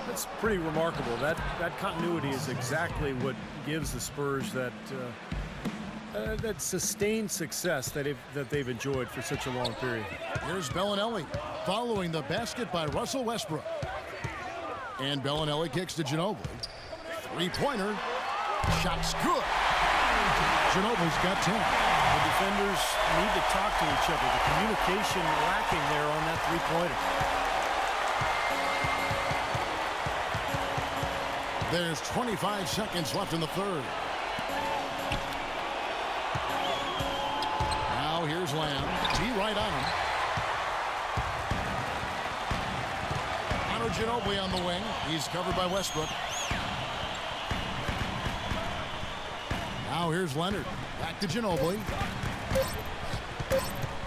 that's pretty remarkable. That continuity is exactly what gives the Spurs that sustained success that they've enjoyed for such a long period.
Here's Bellinelli following the basket by Russell Westbrook. And Bellinelli kicks to Ginobili. 3-pointer. Shot's good. Ginobili's got 10.
The defenders need to talk to each other. The communication lacking there on that 3-pointer.
There's 25 seconds left in the third. Now here's Lamb. He right on him. Ginobili on the wing. He's covered by Westbrook. Now here's Leonard. Back to Ginobili.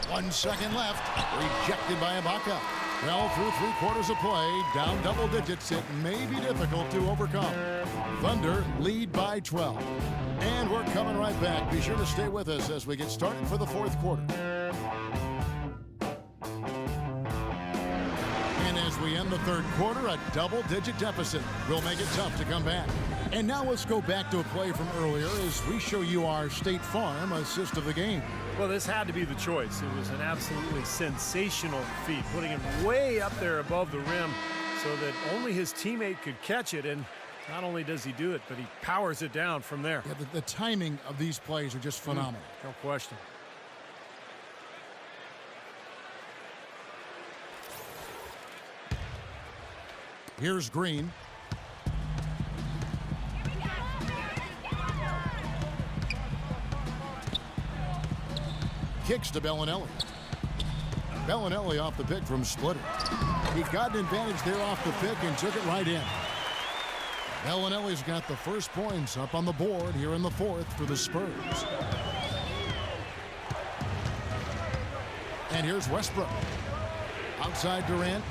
1 second left. Rejected by Ibaka. Well, through 3 quarters of play, down double digits, it may be difficult to overcome. Thunder lead by 12. And we're coming right back. Be sure to stay with us as we get started for the 4th quarter. And as we end the 3rd quarter, a double-digit deficit will make it tough to come back. And now let's go back to a play from earlier as we show you our State Farm assist of the game.
Well, this had to be the choice. It was an absolutely sensational feat, putting him way up there above the rim so that only his teammate could catch it. And not only does he do it, but he powers it down from there.
Yeah, the timing of these plays are just phenomenal.
No question.
Here's Green. Kicks to Bellinelli. Bellinelli off the pick from Splitter. He got an advantage there off the pick and took it right in. Bellinelli's got the first points up on the board here in the 4th for the Spurs. And here's Westbrook. Outside Durant.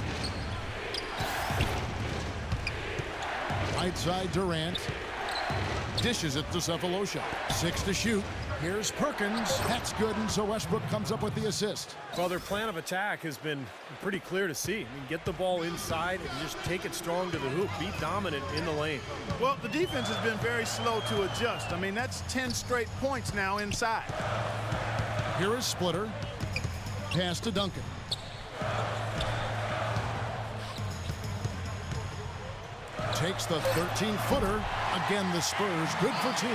Right side Durant. Dishes it to Cephalosha. 6 to shoot. Here's Perkins. That's good, and so Westbrook comes up with the assist.
Well, their plan of attack has been pretty clear to see. I mean, get the ball inside and just take it strong to the hoop. Be dominant in the lane.
Well, the defense has been very slow to adjust. I mean, that's 10 straight points now inside.
Here is Splitter. Pass to Duncan. Takes the 13-footer. Again, the Spurs good for 2.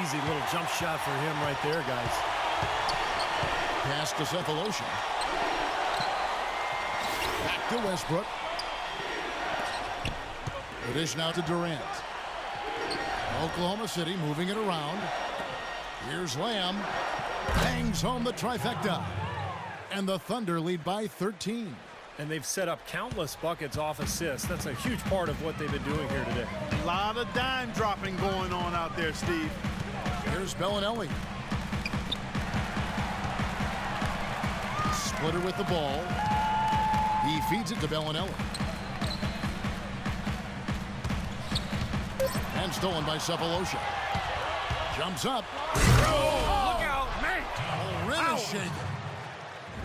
Easy little jump shot for him right there, guys.
Pass to Cephalosha. Back to Westbrook. The dish now to Durant. Oklahoma City moving it around. Here's Lamb. Bangs home the trifecta. And the Thunder lead by 13.
And they've set up countless buckets off assists. That's a huge part of what they've been doing here today.
A lot of dime dropping going on out there, Steve.
Here's Bellinelli. Splitter with the ball. He feeds it to Bellinelli. And stolen by Cephalosha. Jumps up.
Oh, look out, man.
Oh, rim is shaking.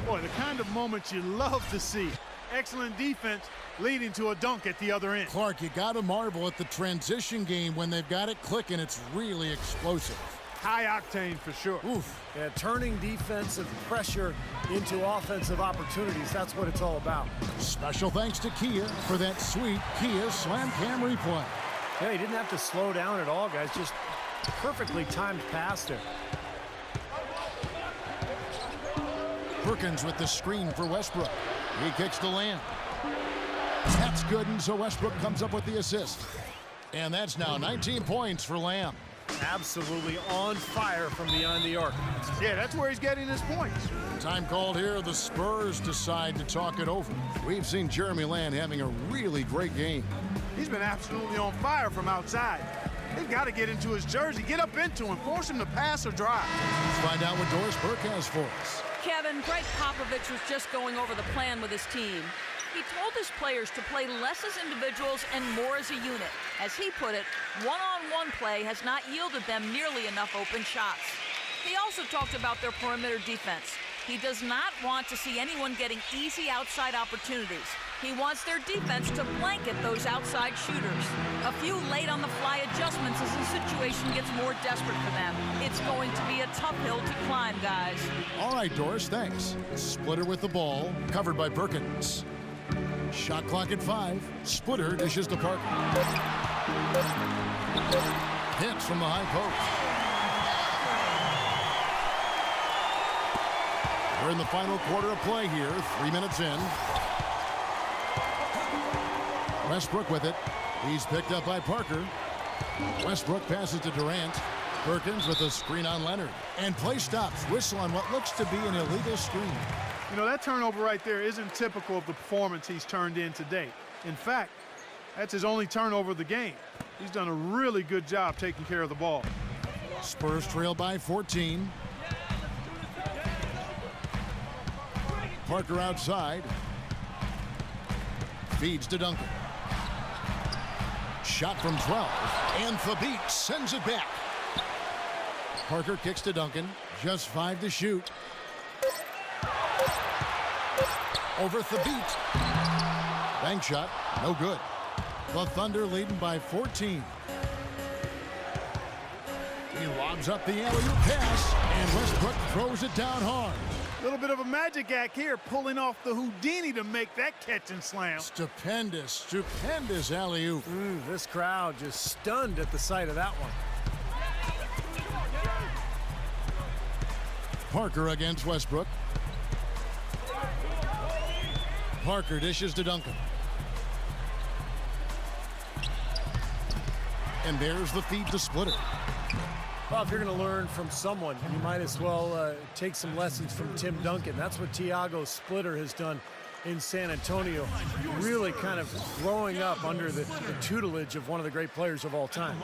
Boy, the kind of moments you love to see. Excellent defense leading to a dunk at the other end.
Clark, you got to marvel at the transition game when they've got it clicking. It's really explosive.
High octane for sure.
Oof. Yeah, turning defensive pressure into offensive opportunities. That's what it's all about.
Special thanks to Kia for that sweet Kia Slam Cam replay.
Yeah, he didn't have to slow down at all, guys. Just perfectly timed pass there.
Perkins with the screen for Westbrook. He kicks to Lamb. That's good, and so Westbrook comes up with the assist. And that's now 19 points for Lamb.
Absolutely on fire from beyond the arc.
Yeah, that's where he's getting his points.
Time called here. The Spurs decide to talk it over. We've seen Jeremy Lamb having a really great game.
He's been absolutely on fire from outside. They've got to get into his jersey, get up into him, force him to pass or drive.
Let's find out what Doris Burke has for us.
Kevin, Greg Popovich was just going over the plan with his team. He told his players to play less as individuals and more as a unit. As he put it, one-on-one play has not yielded them nearly enough open shots. He also talked about their perimeter defense. He does not want to see anyone getting easy outside opportunities. He wants their defense to blanket those outside shooters. A few late-on-the-fly adjustments as the situation gets more desperate for them. It's going to be a tough hill to climb, guys.
All right, Doris, thanks. Splitter with the ball, covered by Perkins. Shot clock at 5. Splitter dishes to Parker. Hits from the high post. We're in the final quarter of play here, 3 minutes in. Westbrook with it. He's picked up by Parker. Westbrook passes to Durant. Perkins with a screen on Leonard. And play stops. Whistle on what looks to be an illegal screen.
You know, that turnover right there isn't typical of the performance he's turned in today. In fact, that's his only turnover of the game. He's done a really good job taking care of the ball.
Spurs trail by 14. Parker outside. Feeds to Duncan. Shot from 12. And Thabit sends it back. Parker kicks to Duncan. Just 5 to shoot. Over Thabit. Bank shot. No good. The Thunder leading by 14. He lobs up the alley-oop pass, and Westbrook throws it down hard.
A little bit of a magic act here, pulling off the Houdini to make that catch and slam.
Stupendous alley-oop.
This crowd just stunned at the sight of that one.
Parker against Westbrook. Parker dishes to Duncan. And there's the feed to Splitter.
Well, if you're going to learn from someone, you might as well take some lessons from Tim Duncan. That's what Thiago Splitter has done in San Antonio, really kind of growing up under the tutelage of one of the great players of all time.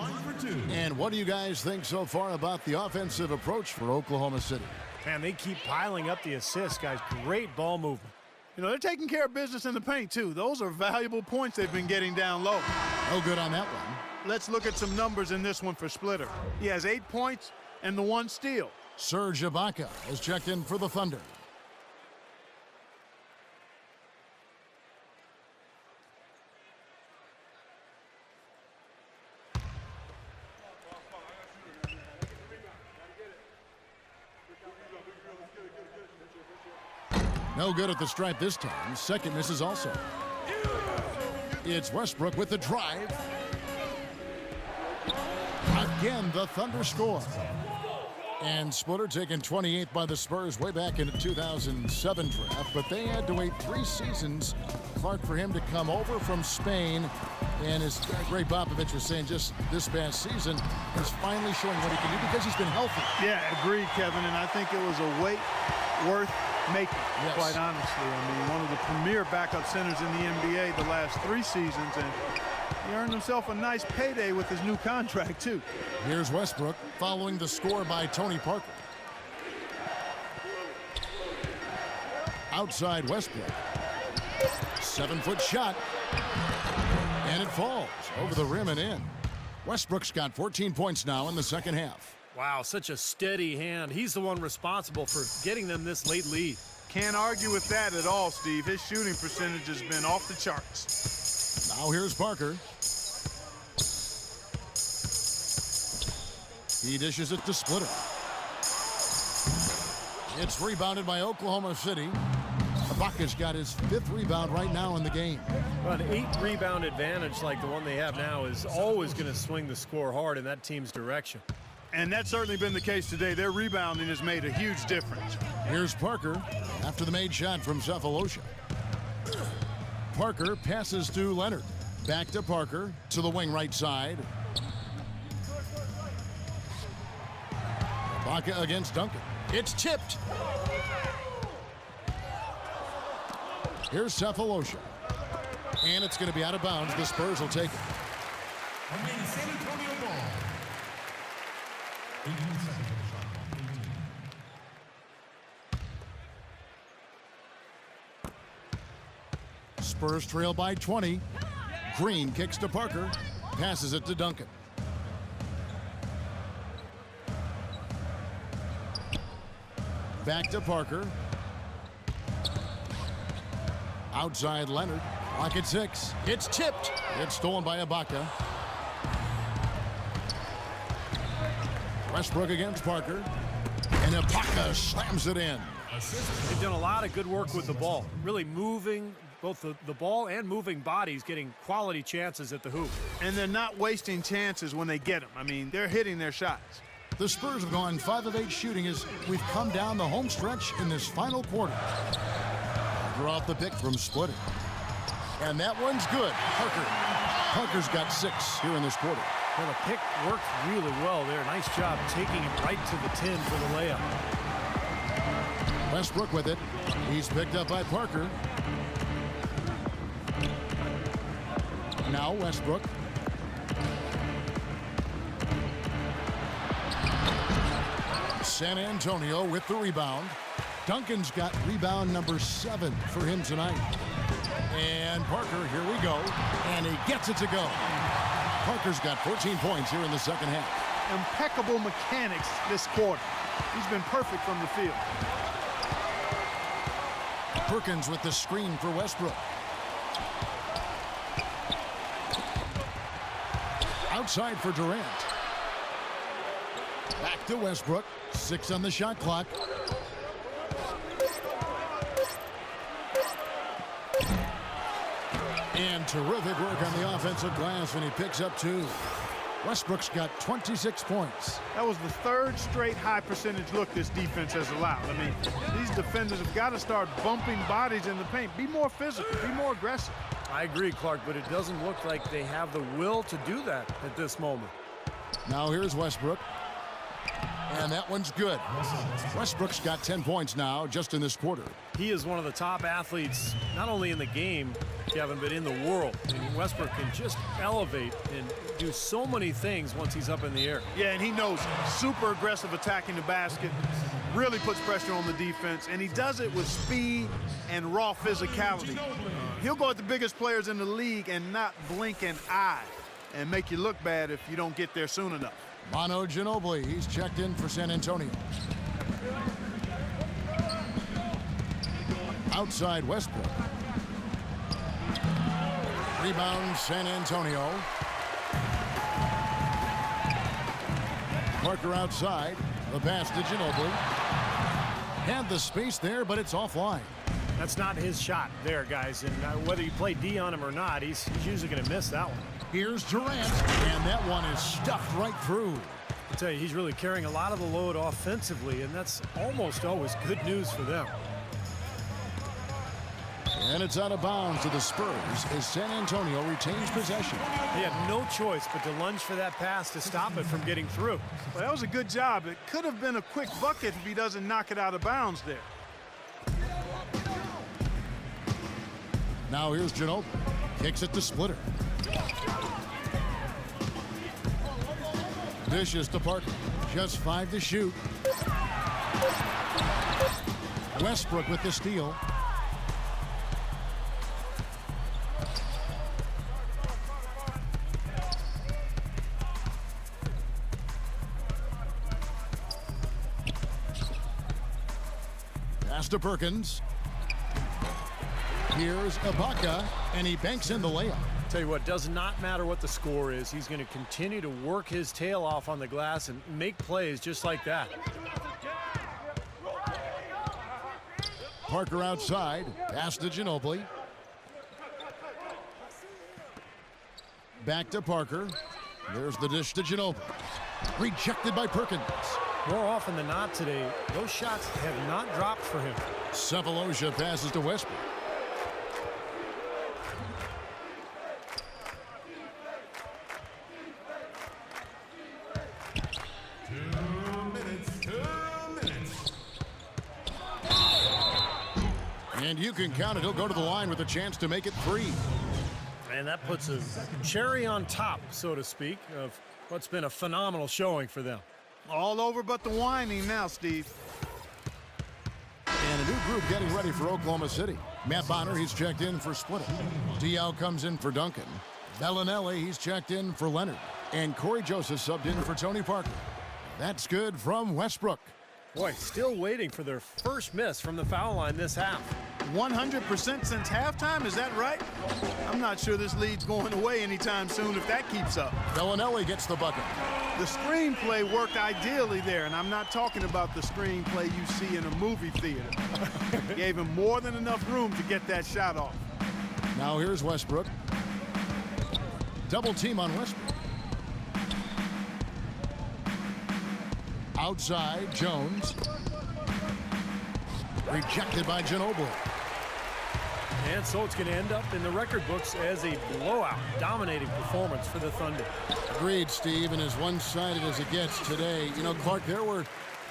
And what do you guys think so far about the offensive approach for Oklahoma City?
Man, they keep piling up the assists, guys. Great ball movement.
You know, they're taking care of business in the paint, too. Those are valuable points they've been getting down low.
No good on that one.
Let's look at some numbers in this one for Splitter. He has 8 points and the 1 steal.
Serge Ibaka has checked in for the Thunder. No good at the stripe this time. Second misses also. It's Westbrook with the drive. Again, the Thunder score. And Splitter taken 28th by the Spurs way back in the 2007 draft, but they had to wait 3 seasons, Clark, for him to come over from Spain. And as Greg Popovich was saying just this past season, he's finally showing what he can do because he's been healthy.
Yeah, agreed, Kevin, and I think it was a wait worth making, quite honestly. I mean, one of the premier backup centers in the NBA the last 3 seasons, and he earned himself a nice payday with his new contract, too.
Here's Westbrook following the score by Tony Parker. Outside Westbrook. 7-foot shot. And it falls over the rim and in. Westbrook's got 14 points now in the second half.
Wow, such a steady hand. He's the one responsible for getting them this late lead.
Can't argue with that at all, Steve. His shooting percentage has been off the charts.
Now here's Parker. He dishes it to Splitter. It's rebounded by Oklahoma City. Ibaka's got his 5th rebound right now in the game.
Well, an 8-rebound advantage like the one they have now is always going to swing the score hard in that team's direction.
And that's certainly been the case today. Their rebounding has made a huge difference.
Here's Parker after the made shot from Cephalosha. Parker passes to Leonard. Back to Parker to the wing right side. Ibaka against Duncan. It's tipped. Here's Cephalosha. And it's going to be out of bounds. The Spurs will take it.
Remaining San Antonio ball. 18 seconds on the shot clock.
Spurs trail by 20. Green kicks to Parker. Passes it to Duncan. Back to Parker. Outside Leonard. Clock at 6. It's tipped. It's stolen by Ibaka. Westbrook against Parker. And Ibaka slams it in.
They've done a lot of good work with the ball. Really moving both the ball and moving bodies, getting quality chances at the hoop.
And they're not wasting chances when they get them. I mean, they're hitting their shots.
The Spurs have gone 5 of 8 shooting as we've come down the home stretch in this final quarter. Draw off the pick from Splitter. And that one's good. Parker's got 6 here in this quarter.
Well, the pick worked really well there. Nice job taking it right to the 10 for the layup.
Westbrook with it. He's picked up by Parker. Now Westbrook. San Antonio with the rebound. Duncan's got rebound number 7 for him tonight. And Parker, here we go. And he gets it to go. Parker's got 14 points here in the second half.
Impeccable mechanics this quarter. He's been perfect from the field.
Perkins with the screen for Westbrook. Outside for Durant. Back to Westbrook. 6 on the shot clock. And terrific work on the offensive glass when he picks up 2. Westbrook's got 26 points.
That was the 3rd straight high percentage look this defense has allowed. I mean, these defenders have got to start bumping bodies in the paint. Be more physical, be more aggressive.
I agree, Clark, but it doesn't look like they have the will to do that at this moment.
Now here's Westbrook. And that one's good. Westbrook's got 10 points now just in this quarter.
He is one of the top athletes, not only in the game, Kevin, but in the world. I mean, Westbrook can just elevate and do so many things once he's up in the air.
Yeah, and he knows super aggressive attacking the basket, really puts pressure on the defense, and he does it with speed and raw physicality. He'll go at the biggest players in the league and not blink an eye and make you look bad if you don't get there soon enough.
Manu Ginobili, he's checked in for San Antonio. Outside Westbrook. Rebound San Antonio. Parker outside. The pass to Ginobili. Had the space there, but it's offline.
That's not his shot there, guys. And whether you play D on him or not, he's usually going to miss that one.
Here's Durant, and that one is stuffed right through.
I tell you, he's really carrying a lot of the load offensively, and that's almost always good news for them.
And it's out of bounds to the Spurs as San Antonio retains possession.
He had no choice but to lunge for that pass to stop it from getting through.
Well, that was a good job. It could have been a quick bucket if he doesn't knock it out of bounds there.
Now here's Ginobili. Kicks it to Splitter. Dishes to Parker. Just 5 to shoot. Westbrook with the steal. Pass to Perkins. Here's Ibaka, and he banks in the layup.
Tell you what, does not matter what the score is. He's going to continue to work his tail off on the glass and make plays just like that.
Parker outside. Pass to Ginobili. Back to Parker. There's the dish to Ginobili. Rejected by Perkins.
More often than not today, those shots have not dropped for him.
Cephalosha passes to Westbrook. And you can count it. He'll go to the line with a chance to make it 3.
And that puts a cherry on top, so to speak, of what's been a phenomenal showing for them.
All over but the whining now, Steve.
And a new group getting ready for Oklahoma City. Matt Bonner, he's checked in for Splitter. Diaw comes in for Duncan. Bellinelli, he's checked in for Leonard. And Corey Joseph subbed in for Tony Parker. That's good from Westbrook.
Boy, still waiting for their first miss from the foul line this half.
100% since halftime, is that right? I'm not sure this lead's going away anytime soon if that keeps up.
Bellinelli gets the bucket.
The screenplay worked ideally there, and I'm not talking about the screenplay you see in a movie theater. Gave him more than enough room to get that shot off.
Now here's Westbrook. Double team on Westbrook. Outside, Jones. Rejected by Ginobili.
And so it's going to end up in the record books as a blowout, dominating performance for the Thunder.
Agreed, Steve, and as one-sided as it gets today. You know, Clark, there were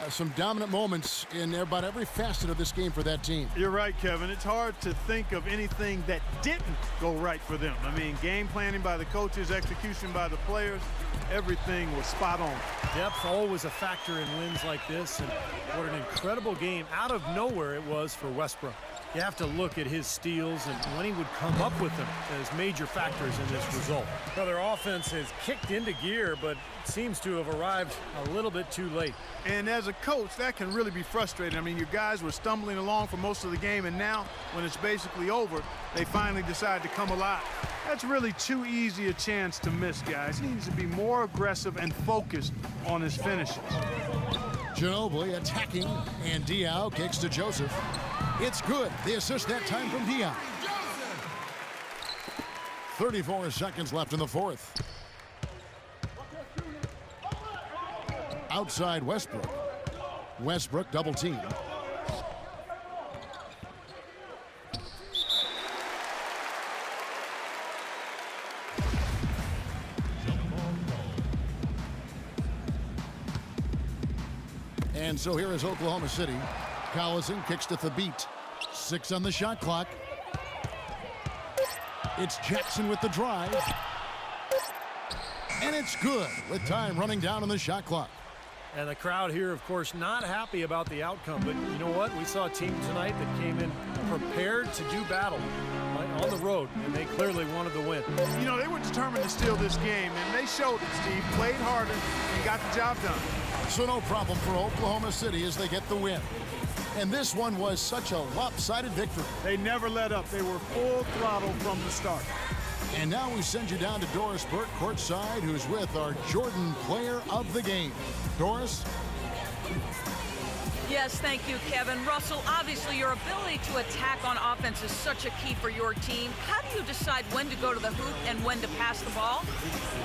some dominant moments in about every facet of this game for that team.
You're right, Kevin. It's hard to think of anything that didn't go right for them. I mean, game planning by the coaches, execution by the players, everything was spot on.
Depth always a factor in wins like this, and what an incredible game out of nowhere it was for Westbrook.
You have to look at his steals and when he would come up with them as major factors in this result. Now, their offense has kicked into gear, but seems to have arrived a little bit too late.
And as a coach, that can really be frustrating. I mean, your guys were stumbling along for most of the game, and now, when it's basically over, they finally decide to come alive. That's really too easy a chance to miss, guys. He needs to be more aggressive and focused on his finishes.
Ginobili attacking, and Diaw kicks to Joseph. It's good. The assist that time from Diaw. 34 seconds left in the fourth. Outside Westbrook. Westbrook double team. And so here is Oklahoma City. Collison kicks to Thabit. 6 on the shot clock. It's Jackson with the drive. And it's good with time running down on the shot clock.
And the crowd here, of course, not happy about the outcome. But you know what? We saw a team tonight that came in prepared to do battle on the road, and they clearly wanted to win.
You know, they were determined to steal this game, and they showed it, Steve. Played harder and got the job done.
So no problem for Oklahoma City as they get the win. And this one was such a lopsided victory.
They never let up. They were full throttle from the start.
And now we send you down to Doris Burke courtside, who's with our Jordan player of the game. Doris?
Yes, thank you, Kevin. Russell, obviously your ability to attack on offense is such a key for your team. How do you decide when to go to the hoop and when to pass the ball?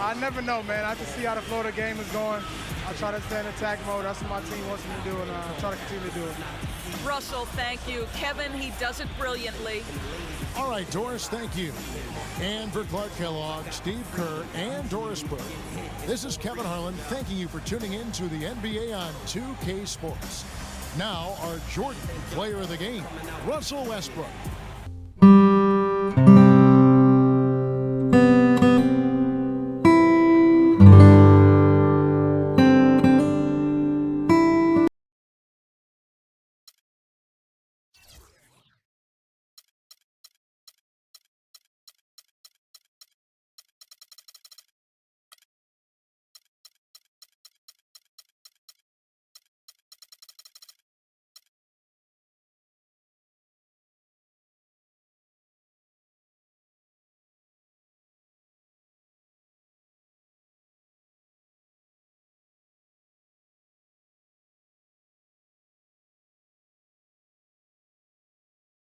I never know, man. I have to see how the flow of the game is going. I try to stay in attack mode. That's what my team wants me to do, and I try to continue to do it.
Russell, thank you. Kevin, he does it brilliantly.
All right, Doris, thank you. And for Clark Kellogg, Steve Kerr, and Doris Burke, this is Kevin Harlan thanking you for tuning in to the NBA on 2K Sports. Now, our Jordan player of the game, Russell Westbrook.